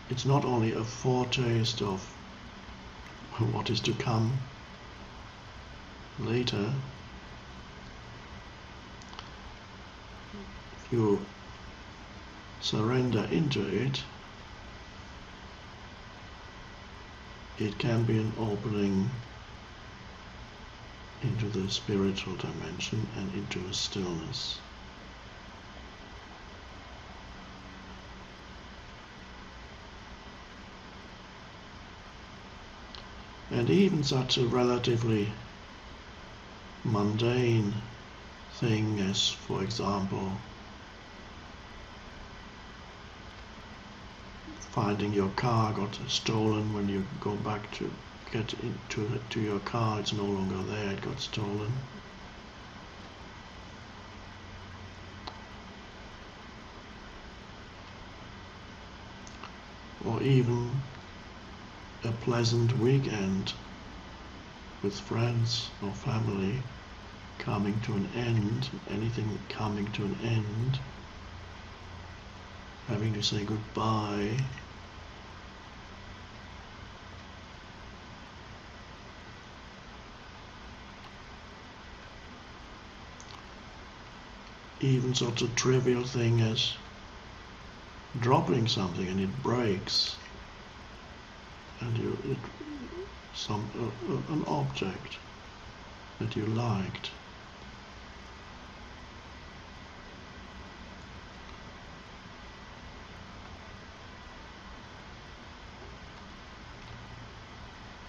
A: It's not only a foretaste of what is to come later. If you surrender into it, it can be an opening into the spiritual dimension and into a stillness. And even such a relatively mundane thing as, for example, finding your car got stolen. When you go back to get into your car, it's no longer there, it got stolen. Or even a pleasant weekend with friends or family coming to an end, anything coming to an end, having to say goodbye. Even such a trivial thing as dropping something and it breaks, and an object that you liked.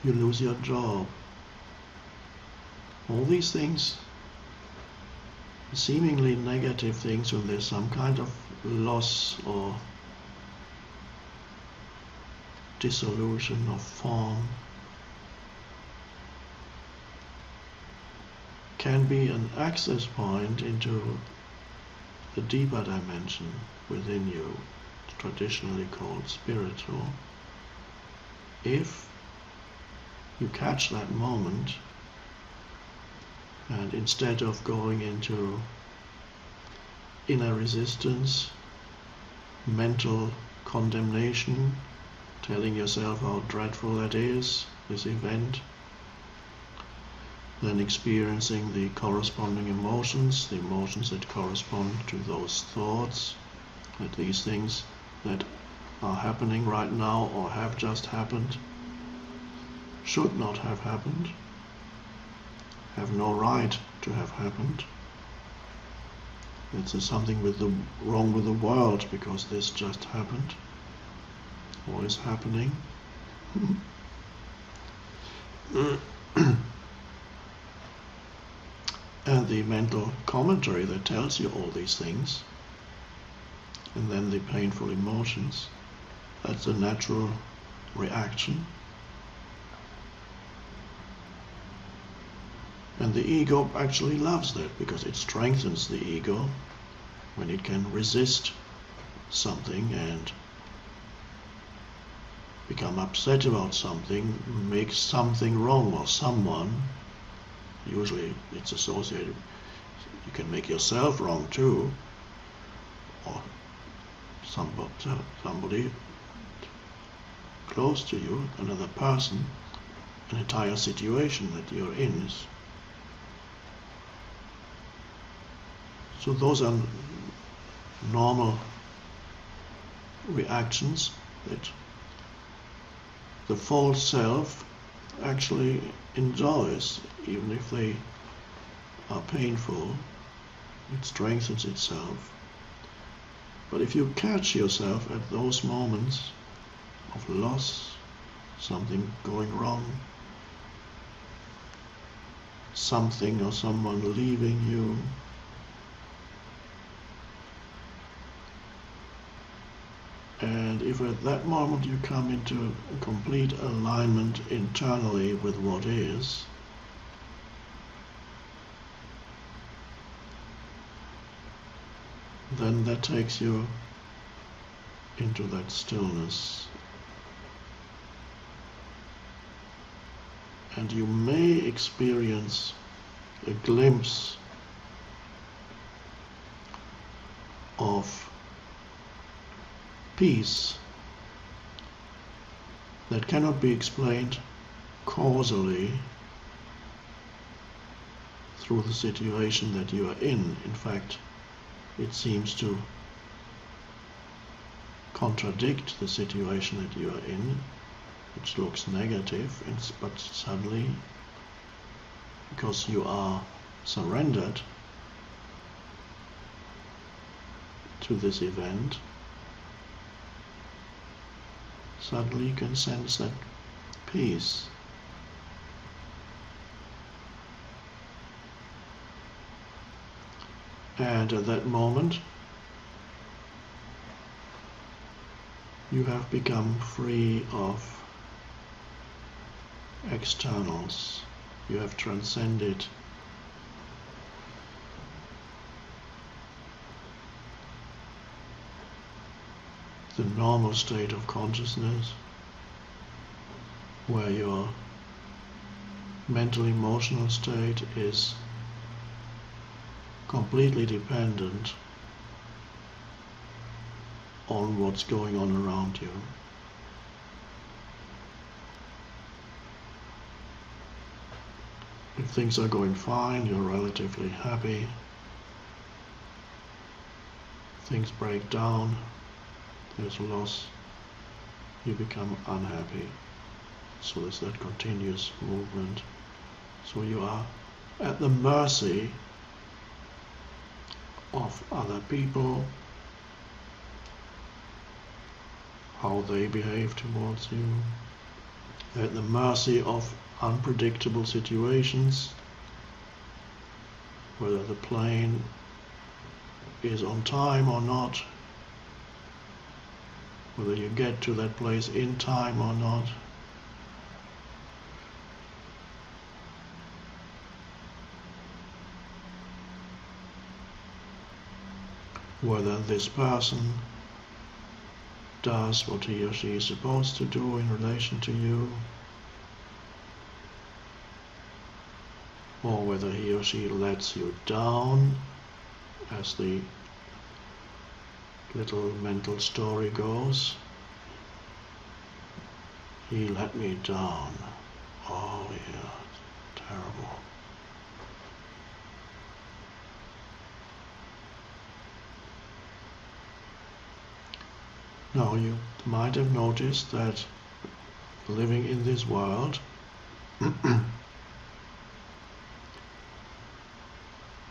A: You lose your job. All these things, seemingly negative things, when there's some kind of loss or dissolution of form, can be an access point into the deeper dimension within you, traditionally called spiritual, if you catch that moment and instead of going into inner resistance, mental condemnation, telling yourself how dreadful that is, this event, then experiencing the corresponding emotions, the emotions that correspond to those thoughts, that these things that are happening right now or have just happened should not have happened, have no right to have happened. It's something wrong with the world because this just happened or is happening. And the mental commentary that tells you all these things, and then the painful emotions, that's a natural reaction. And the ego actually loves that because it strengthens the ego when it can resist something and become upset about something, make something wrong or someone. Usually it's associated, you can make yourself wrong too, or somebody close to you, another person, an entire situation that you're in. So those are normal reactions that the false self actually enjoys, even if they are painful. It strengthens itself. But if you catch yourself at those moments of loss, something going wrong, something or someone leaving you, and if at that moment you come into a complete alignment internally with what is, then that takes you into that stillness. And you may experience a glimpse of peace that cannot be explained causally through the situation that you are in. In fact, it seems to contradict the situation that you are in, which looks negative, but suddenly, because you are surrendered to this event, suddenly you can sense that peace. And at that moment, you have become free of externals. You have transcended the normal state of consciousness, where your mental emotional state is completely dependent on what's going on around you. If things are going fine, you're relatively happy. If things break down, there's loss, you become unhappy. So there's that continuous movement. So you are at the mercy of other people, how they behave towards you, at the mercy of unpredictable situations, whether the plane is on time or not, whether you get to that place in time or not. whether this person does what he or she is supposed to do in relation to you, or whether he or she lets you down, as the little mental story goes. He let me down. Oh yeah, terrible. Now you might have noticed that living in this world,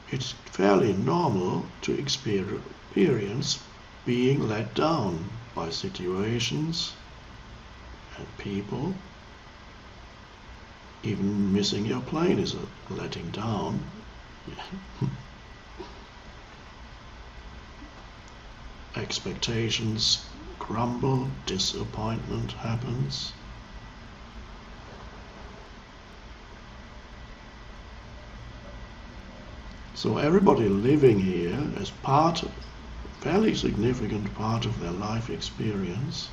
A: it's fairly normal to experience being let down by situations and people. Even missing your plane is a letting down. Expectations crumble, disappointment happens. So everybody living here as part, fairly significant part of their life experience,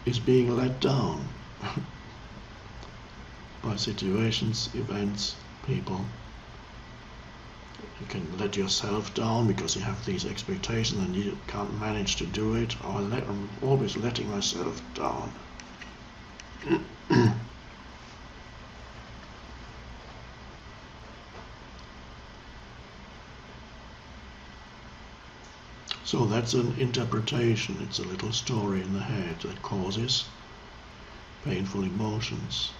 A: is being let down by situations, events, people. You can let yourself down because you have these expectations and you can't manage to do it. I'm always letting myself down. So that's an interpretation. It's a little story in the head that causes painful emotions.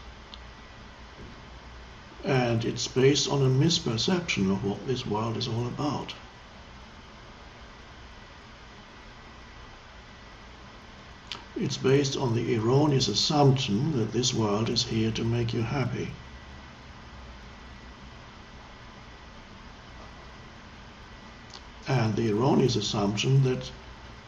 A: And it's based on a misperception of what this world is all about. It's based on the erroneous assumption that this world is here to make you happy. And the erroneous assumption that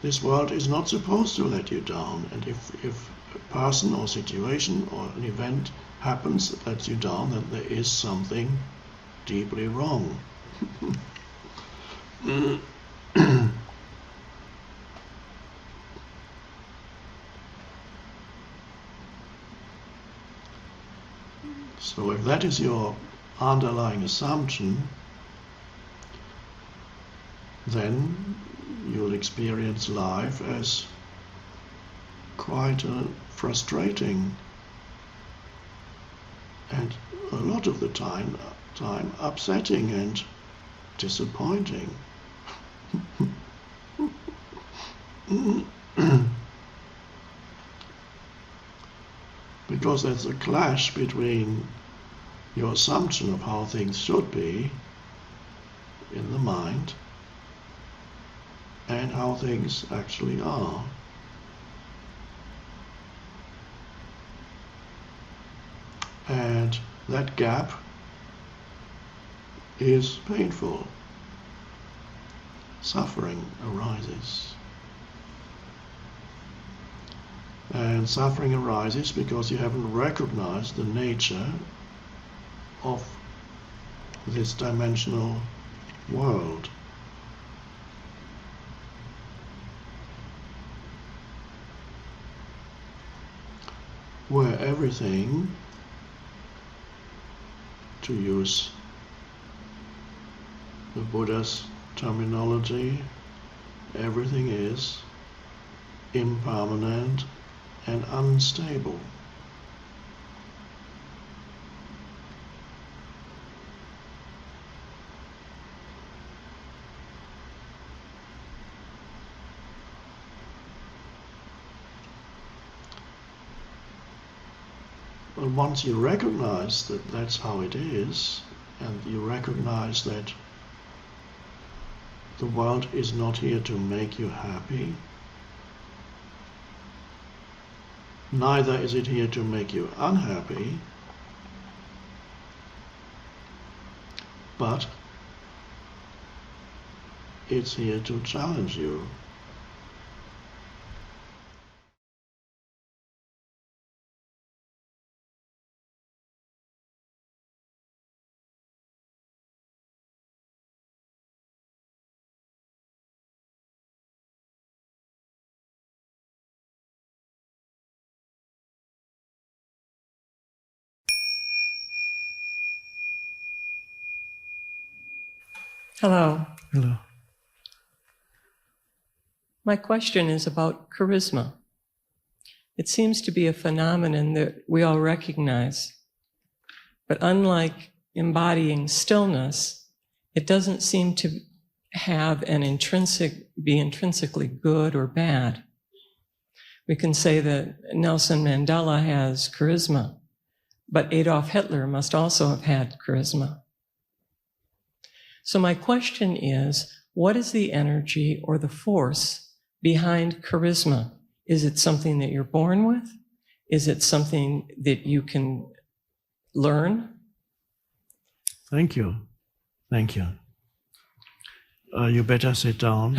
A: this world is not supposed to let you down. And if a person or situation or an event happens that lets you down, then there is something deeply wrong. So if that is your underlying assumption, then you'll experience life as quite frustrating and a lot of the time upsetting and disappointing. Because there's a clash between your assumption of how things should be in the mind and how things actually are. And that gap is painful. Suffering arises. And suffering arises because you haven't recognized the nature of this dimensional world. Where everything, to use the Buddha's terminology, everything is impermanent and unstable. But once you recognize that that's how it is, and you recognize that the world is not here to make you happy, neither is it here to make you unhappy, but it's here to challenge you.
C: Hello.
A: Hello.
C: My question is about charisma. It seems to be a phenomenon that we all recognize, but unlike embodying stillness, it doesn't seem to have be intrinsically good or bad. We can say that Nelson Mandela has charisma, but Adolf Hitler must also have had charisma. So my question is, what is the energy or the force behind charisma? Is it something that you're born with? Is it something that you can learn?
A: Thank you. Thank you. You better sit down.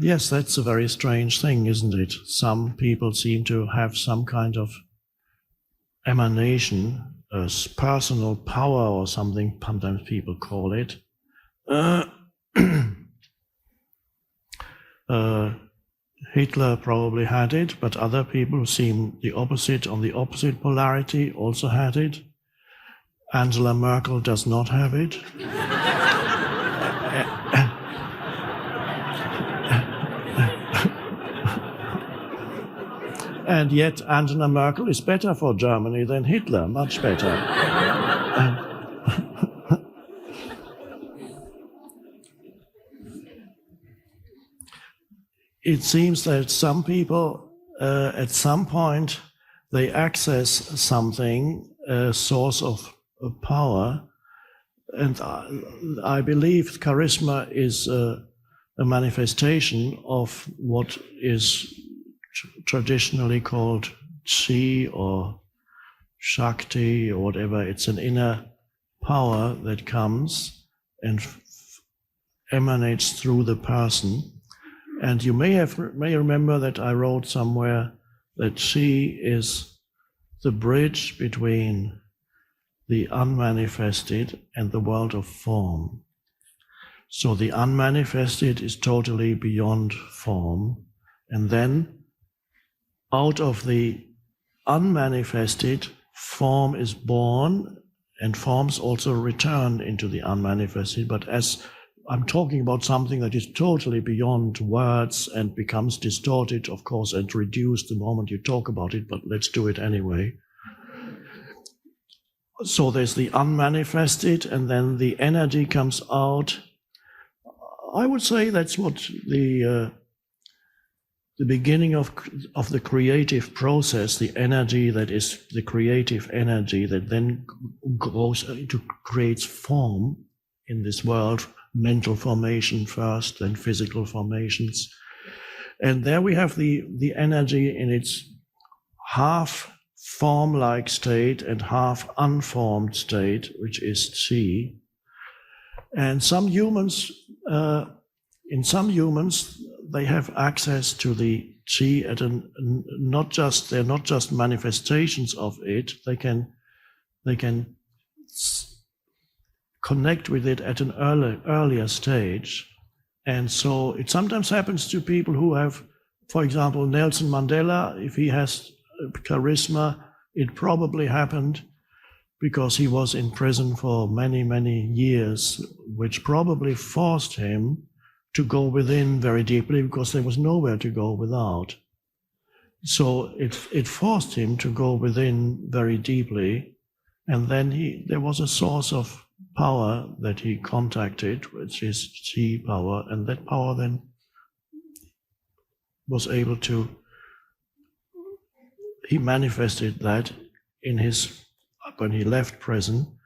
A: Yes, that's a very strange thing, isn't it? Some people seem to have some kind of emanation, as personal power or something, sometimes people call it. Hitler probably had it, but other people who seem the opposite, on the opposite polarity, also had it. Angela Merkel does not have it. And yet Angela Merkel is better for Germany than Hitler, much better. It seems that some people, at some point, they access something, a source of power, and I believe charisma is a manifestation of what is traditionally called chi or shakti or whatever. It's an inner power that comes and emanates through the person. And you may remember that I wrote somewhere that chi is the bridge between the unmanifested and the world of form. So the unmanifested is totally beyond form, and then out of the unmanifested, form is born, and forms also return into the unmanifested. But as I'm talking about something that is totally beyond words and becomes distorted, of course, and reduced the moment you talk about it, but let's do it anyway. So there's the unmanifested, and then the energy comes out. I would say that's what the beginning of the creative process, the energy that is the creative energy that then goes into creates form in this world, mental formation first, then physical formations. And there we have the energy in its half form-like state and half unformed state, which is chi. And some humans, in some humans, they have access to the chi at they're not just manifestations of it. They can connect with it at an earlier stage. And so it sometimes happens to people who have, for example, Nelson Mandela, if he has charisma, it probably happened because he was in prison for many, many years, which probably forced him to go within very deeply because there was nowhere to go without. So it forced him to go within very deeply, and then there was a source of power that he contacted, which is chi power, and that power then was able to, he manifested that when he left prison.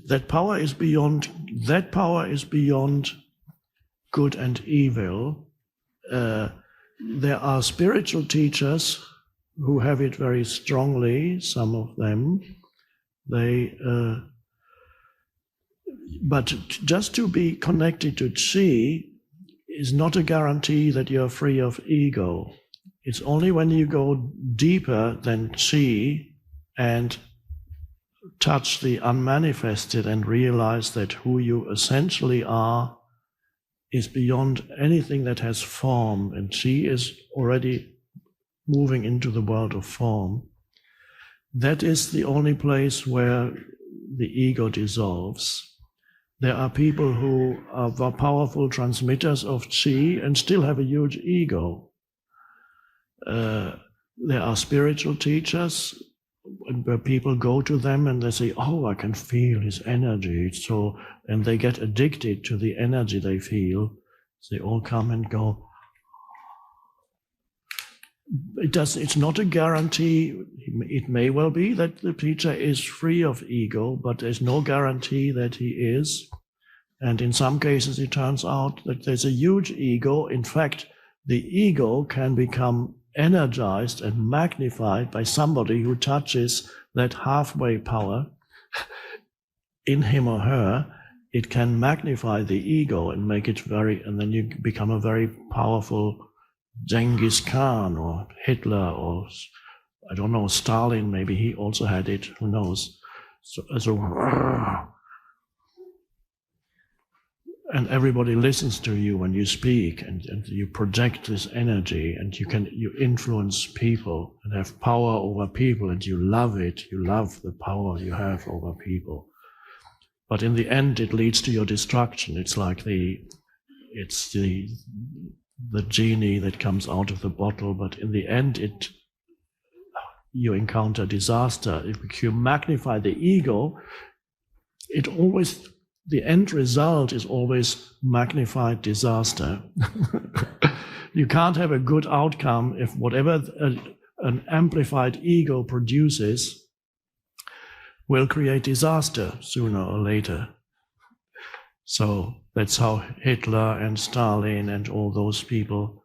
A: That power is beyond good and evil. There are spiritual teachers who have it very strongly, some of them. But just to be connected to chi is not a guarantee that you're free of ego. It's only when you go deeper than chi and touch the unmanifested and realize that who you essentially are is beyond anything that has form, and chi is already moving into the world of form. That is the only place where the ego dissolves. There are people who are powerful transmitters of chi and still have a huge ego. There are spiritual teachers where people go to them and they say, "Oh, I can feel his energy." And they get addicted to the energy they feel. They all come and go. It's not a guarantee. It may well be that the teacher is free of ego, but there's no guarantee that he is. And in some cases, it turns out that there's a huge ego. In fact, the ego can become energized and magnified by somebody who touches that halfway power in him or her. It can magnify the ego and make it and then you become a very powerful Genghis Khan or Hitler or, I don't know, Stalin, maybe he also had it, who knows. And everybody listens to you when you speak, and you project this energy, and you influence people and have power over people, and you love it. You love the power you have over people. But in the end, it leads to your destruction. It's like the genie that comes out of the bottle, but in the end, you encounter disaster. If you magnify the ego, the end result is always magnified disaster. You can't have a good outcome if whatever an amplified ego produces will create disaster sooner or later. So that's how Hitler and Stalin and all those people,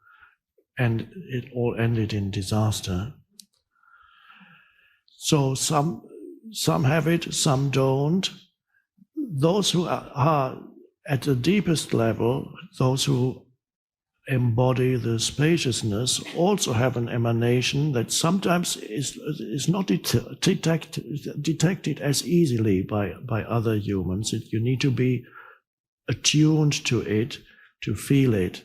A: and it all ended in disaster. So some have it, some don't. Those who are at the deepest level, those who embody the spaciousness, also have an emanation that sometimes is not detected as easily by other humans. You need to be attuned to it, to feel it.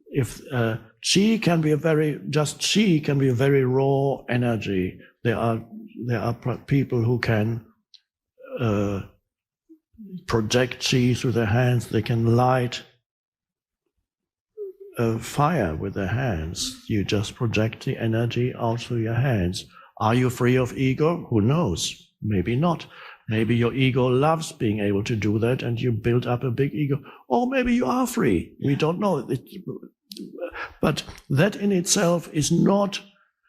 A: If chi can be a very raw energy. There are people who can project chi through their hands. They can light a fire with their hands. You just project the energy out through your hands. Are you free of ego? Who knows? Maybe not. Maybe your ego loves being able to do that and you build up a big ego. Or maybe you are free. We don't know. But that in itself is not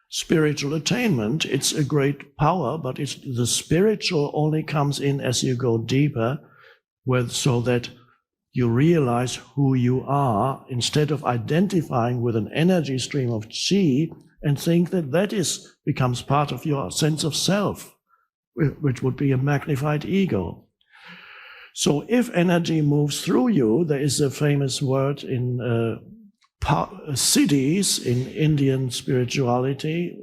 A: spiritual attainment. It's a great power, but the spiritual only comes in as you go deeper, so that you realize who you are instead of identifying with an energy stream of chi and think that becomes part of your sense of self, which would be a magnified ego. So if energy moves through you, there is a famous word in siddhis in Indian spirituality.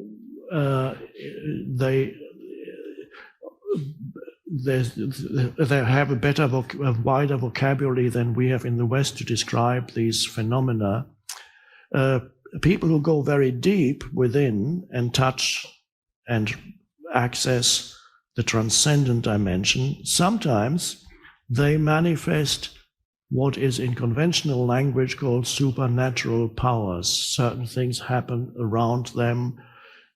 A: They have a wider vocabulary than we have in the West to describe these phenomena. People who go very deep within and touch and access the transcendent dimension, sometimes they manifest what is in conventional language called supernatural powers. Certain things happen around them,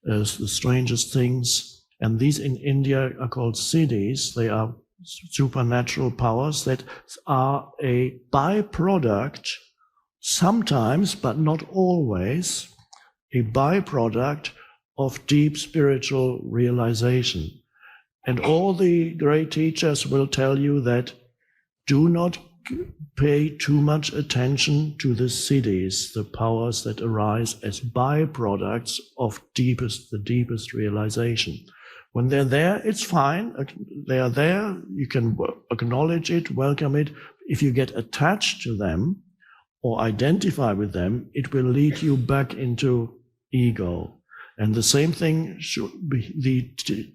A: the strangest things. And these in India are called siddhis. They are supernatural powers that are a byproduct, sometimes, but not always, a byproduct of deep spiritual realization. And all the great teachers will tell you that do not pay too much attention to the siddhis, the powers that arise as byproducts of the deepest realization. When they're there, it's fine. They are there. You can acknowledge it, welcome it. If you get attached to them or identify with them, it will lead you back into ego. And the same thing the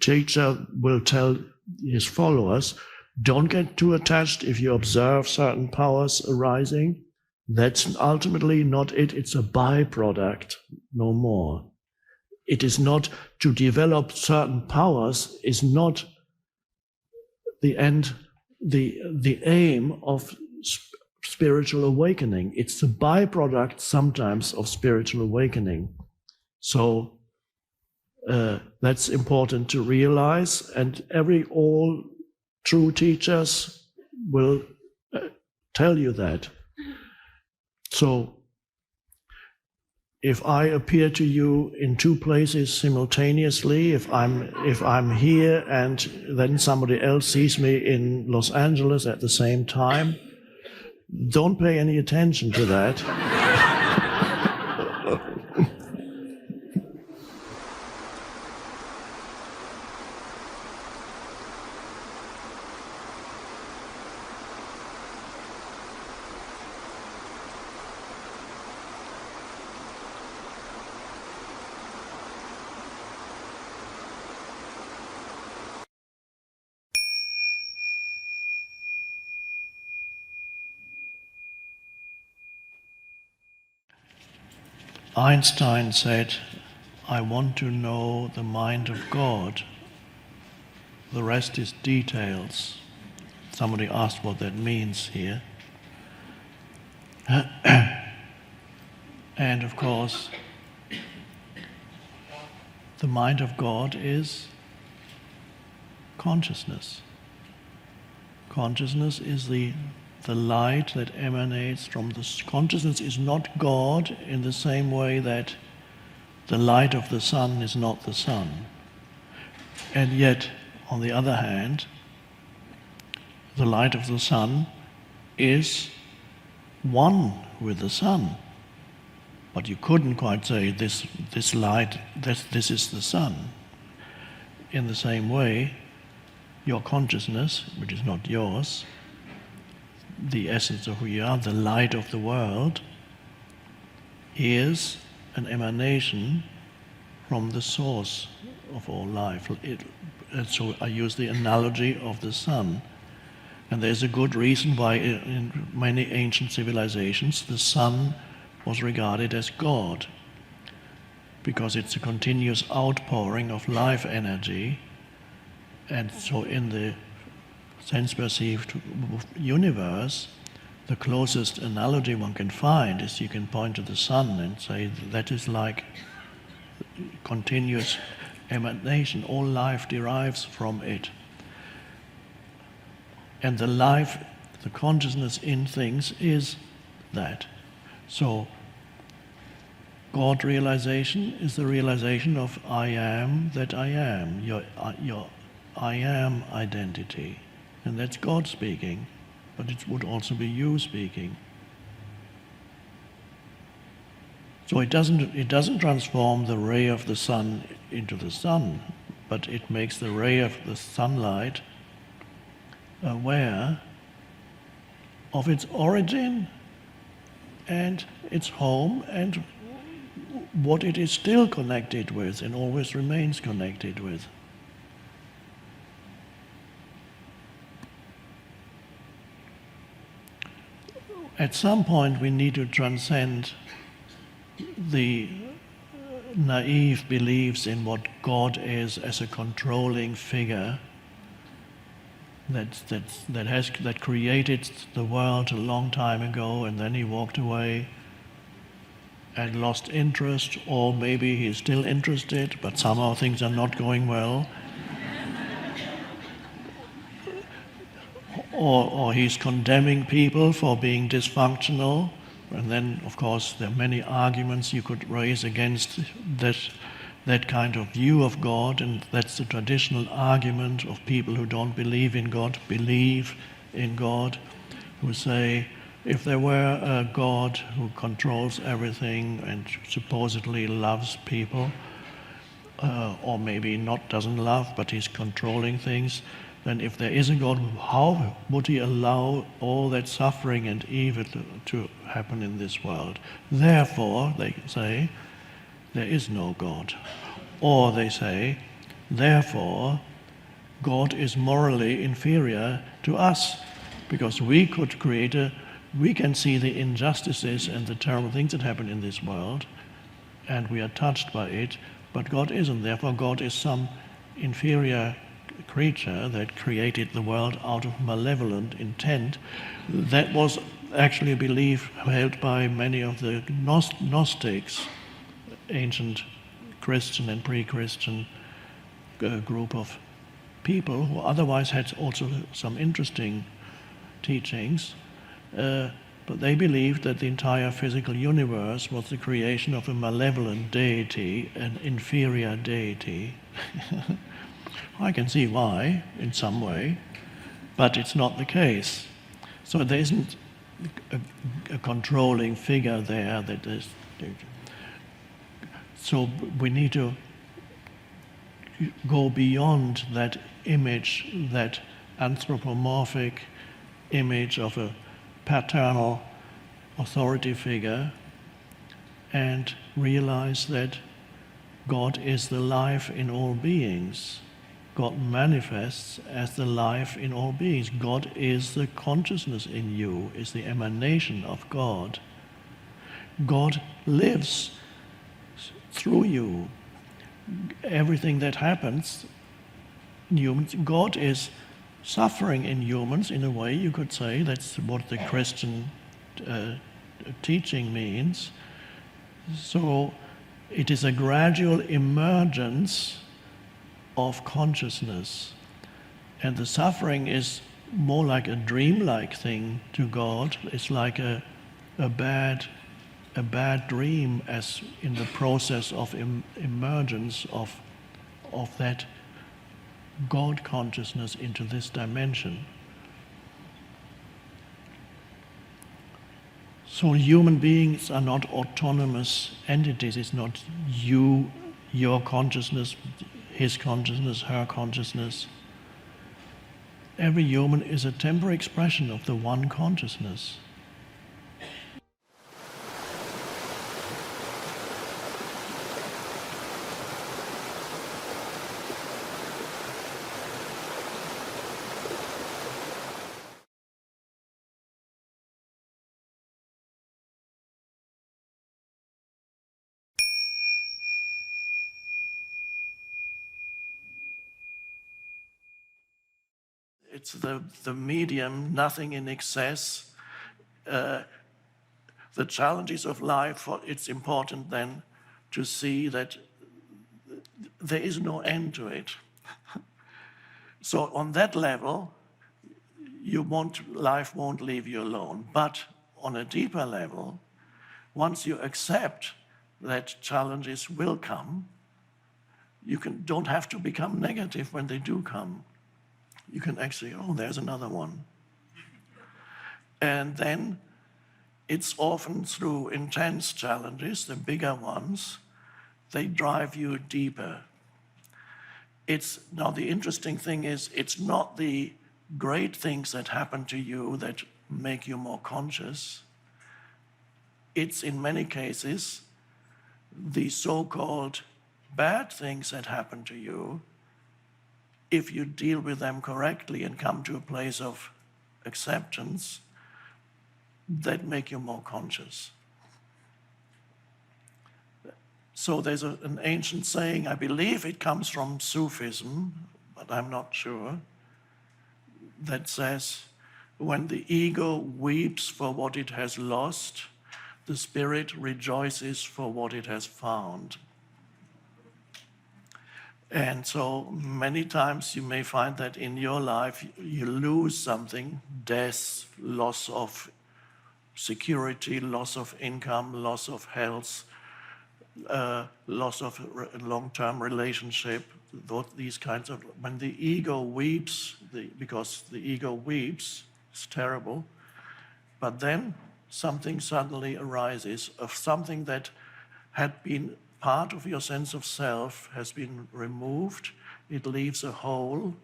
A: teacher will tell his followers. Don't get too attached if you observe certain powers arising. That's ultimately not it. It's a byproduct, no more. It is not to develop certain powers, is not the end, the aim of spiritual awakening. It's a byproduct sometimes of spiritual awakening. So that's important to realize, and all true teachers will tell you that. So if I appear to you in two places simultaneously, if I'm here and then somebody else sees me in Los Angeles at the same time, don't pay any attention to that. Einstein said, "I want to know the mind of God. The rest is details." Somebody asked what that means here. And of course, the mind of God is consciousness. Consciousness is the light that emanates from the... Consciousness is not God in the same way that the light of the sun is not the sun. And yet, on the other hand, the light of the sun is one with the sun. But you couldn't quite say this light, this is the sun. In the same way, your consciousness, which is not yours, the essence of who you are, the light of the world, is an emanation from the source of all life. So I use the analogy of the sun. And there's a good reason why in many ancient civilizations the sun was regarded as God, because it's a continuous outpouring of life energy. And so in the sense-perceived universe, the closest analogy one can find is you can point to the sun and say that is like continuous emanation. All life derives from it. And the life, the consciousness in things is that. So God realization is the realization of I am that I am, your I am identity. And that's God speaking, but it would also be you speaking. So it doesn't transform the ray of the sun into the sun, but it makes the ray of the sunlight aware of its origin and its home and what it is still connected with and always remains connected with. At some point we need to transcend the naive beliefs in what God is as a controlling figure that created the world a long time ago, and then he walked away and lost interest, or maybe he's still interested, but somehow things are not going well. Or he's condemning people for being dysfunctional, and then, of course, there are many arguments you could raise against that kind of view of God, and that's the traditional argument of people who don't believe in God, who say, if there were a God who controls everything and supposedly loves people, or maybe doesn't love, but he's controlling things, then if there is a God, how would he allow all that suffering and evil to happen in this world? Therefore, they say, there is no God. Or they say, therefore, God is morally inferior to us, because we could create a we can see the injustices and the terrible things that happen in this world, and we are touched by it, but God isn't. Therefore, God is some inferior creature that created the world out of malevolent intent. That was actually a belief held by many of the Gnostics, ancient Christian and pre-Christian group of people who otherwise had also some interesting teachings, but they believed that the entire physical universe was the creation of a malevolent deity, an inferior deity. I can see why, in some way, but it's not the case. So there isn't a controlling figure there that is. So we need to go beyond that image, that anthropomorphic image of a paternal authority figure, and realize that God is the life in all beings. God manifests as the life in all beings. God is the consciousness in you, is the emanation of God. God lives through you. Everything that happens in humans, God is suffering in humans in a way, you could say. That's what the Christian teaching means. So it is a gradual emergence of consciousness, and the suffering is more like a dreamlike thing to God. It's like a bad dream, as in the process of emergence of that God consciousness into this dimension. So human beings are not autonomous entities. It's not you, your consciousness, his consciousness, her consciousness. Every human is a temporary expression of the one consciousness. It's the medium, nothing in excess. The challenges of life, it's important then to see that there is no end to it. So on that level, life won't leave you alone. But on a deeper level, once you accept that challenges will come, you don't have to become negative when they do come. You can actually, oh, there's another one. And then it's often through intense challenges, the bigger ones, they drive you deeper. Now the interesting thing is, it's not the great things that happen to you that make you more conscious. It's in many cases the so-called bad things that happen to you, if you deal with them correctly and come to a place of acceptance, that make you more conscious. So there's an ancient saying, I believe it comes from Sufism, but I'm not sure, that says, when the ego weeps for what it has lost, the spirit rejoices for what it has found. And so many times you may find that in your life you lose something, death, loss of security, loss of income, loss of health, loss of long-term relationship, these kinds of, when the ego weeps, because the ego weeps, it's terrible, but then something suddenly arises of something that had been part of your sense of self has been removed. It leaves a hole,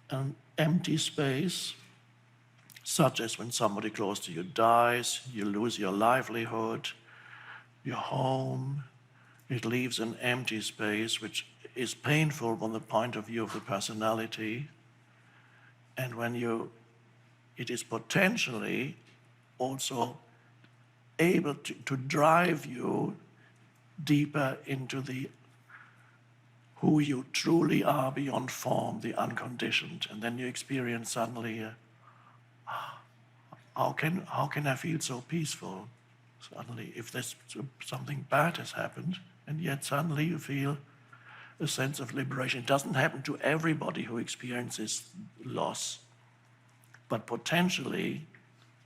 A: an empty space, such as when somebody close to you dies, you lose your livelihood, your home. It leaves an empty space, which is painful from the point of view of the personality. And when it is potentially also able to drive you deeper into the who you truly are beyond form, the unconditioned. And then you experience suddenly, how can I feel so peaceful? Suddenly, if there's something bad has happened, and yet suddenly you feel a sense of liberation. It doesn't happen to everybody who experiences loss, but potentially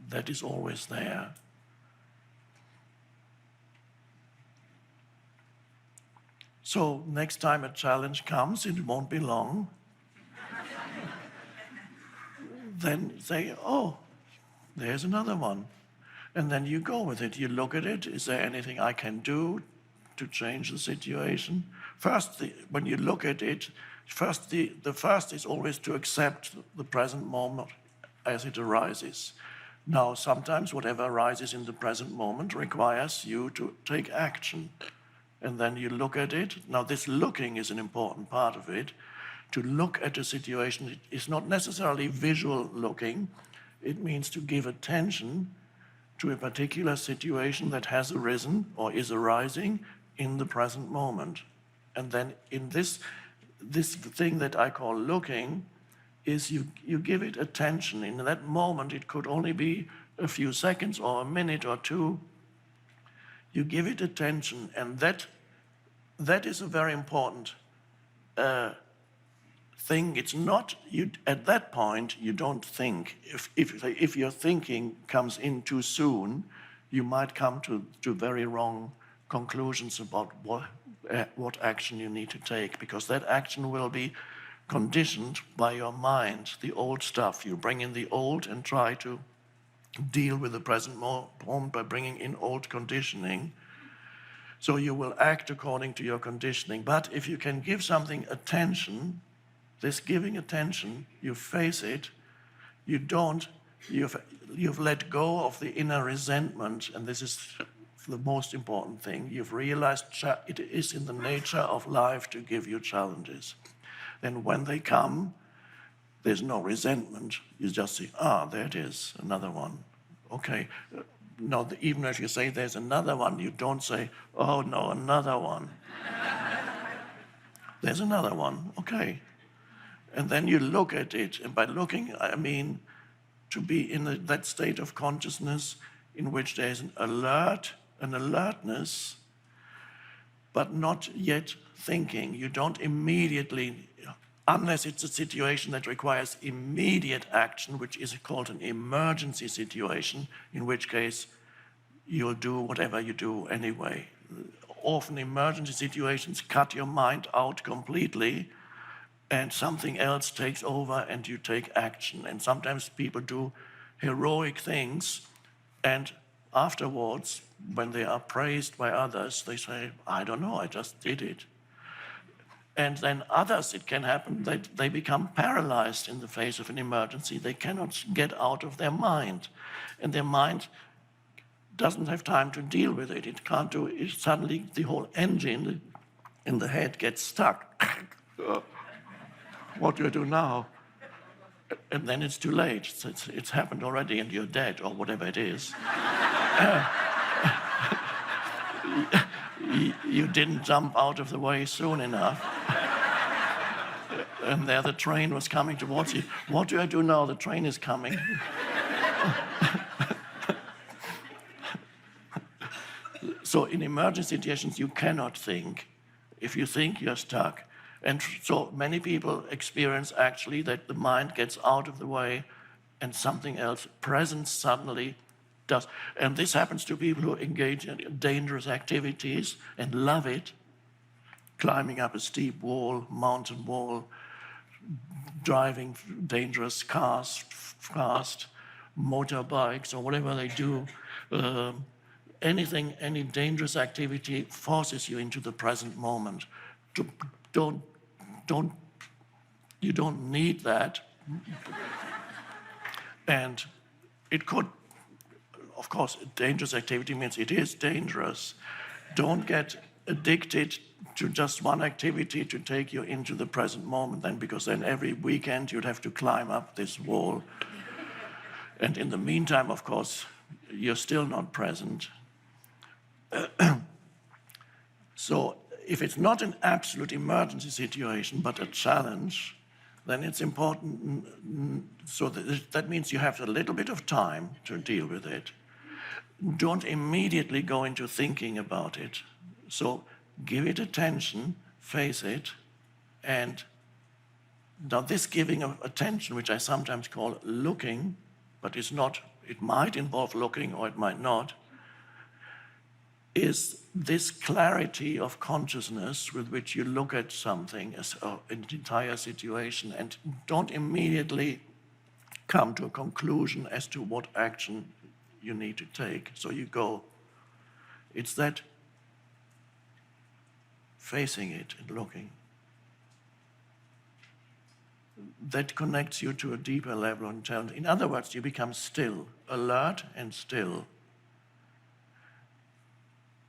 A: that is always there. So next time a challenge comes, it won't be long, then say, oh, there's another one. And then you go with it. You look at it. Is there anything I can do to change the situation? First, when you look at it, the first is always to accept the present moment as it arises. Now, sometimes whatever arises in the present moment requires you to take action. And then you look at it. Now, this looking is an important part of it. To look at a situation is not necessarily visual looking. It means to give attention to a particular situation that has arisen or is arising in the present moment. And then in this thing that I call looking is you give it attention. In that moment, it could only be a few seconds or a minute or two. You give it attention, and that is a very important thing. It's not, at that point, you don't think. If your thinking comes in too soon, you might come to very wrong conclusions about what action you need to take, because that action will be conditioned by your mind, the old stuff. You bring in the old and try to deal with the present moment by bringing in old conditioning. So you will act according to your conditioning. But if you can give something attention, this giving attention, you face it, you've let go of the inner resentment, and this is the most important thing. You've realized it is in the nature of life to give you challenges. Then when they come, there's no resentment. You just say, there it is, another one. Okay. No, even if you say there's another one, you don't say, oh no, another one. There's another one, okay. And then you look at it, and by looking, I mean to be in that state of consciousness in which there's an alertness, but not yet thinking. You don't immediately, unless it's a situation that requires immediate action, which is called an emergency situation, in which case you'll do whatever you do anyway. Often emergency situations cut your mind out completely, and something else takes over and you take action. And sometimes people do heroic things, and afterwards, when they are praised by others, they say, I don't know, I just did it. And then others, it can happen that they become paralyzed in the face of an emergency. They cannot get out of their mind. And their mind doesn't have time to deal with it. It can't do it. Suddenly the whole engine in the head gets stuck. What do I do now? And then it's too late. It's happened already and you're dead, or whatever it is. You didn't jump out of the way soon enough. And there the train was coming towards you. What do I do now? The train is coming. So in emergency situations, you cannot think. If you think, you're stuck. And so many people experience actually that the mind gets out of the way and something else, presence suddenly does. And this happens to people who engage in dangerous activities and love it. Climbing up a steep wall, mountain wall, driving dangerous cars fast, motorbikes or whatever they do. Any dangerous activity forces you into the present moment. You don't need that. And it could, of course, dangerous activity means it is dangerous. Don't get addicted to just one activity to take you into the present moment then, because then every weekend you'd have to climb up this wall. And in the meantime, of course, you're still not present. So if it's not an absolute emergency situation, but a challenge, then it's important. So that means you have a little bit of time to deal with it. Don't immediately go into thinking about it. So give it attention, face it, and now this giving of attention, which I sometimes call looking, but it's not, it might involve looking or it might not, is this clarity of consciousness with which you look at something, as an entire situation, and don't immediately come to a conclusion as to what action you need to take. So you go, it's that facing it and looking that connects you to a deeper level in terms. In other words, you become still, alert and still.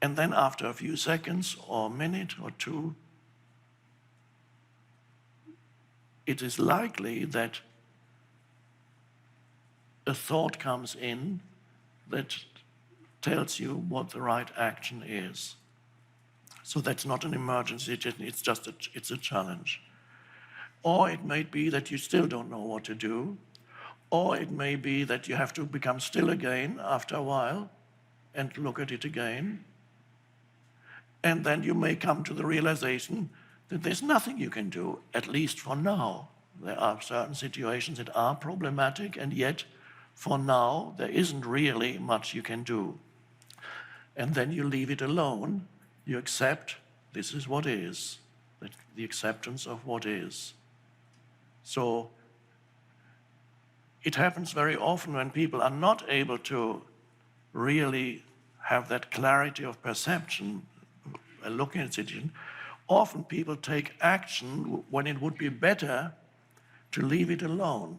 A: And then after a few seconds or a minute or two, it is likely that a thought comes in that tells you what the right action is. So that's not an emergency, it's just it's a challenge. Or it may be that you still don't know what to do, or it may be that you have to become still again after a while and look at it again. And then you may come to the realization that there's nothing you can do, at least for now. There are certain situations that are problematic, and yet for now there isn't really much you can do. And then you leave it alone. You accept this is what is, the acceptance of what is. So it happens very often when people are not able to really have that clarity of perception looking at the situation. Often people take action when it would be better to leave it alone.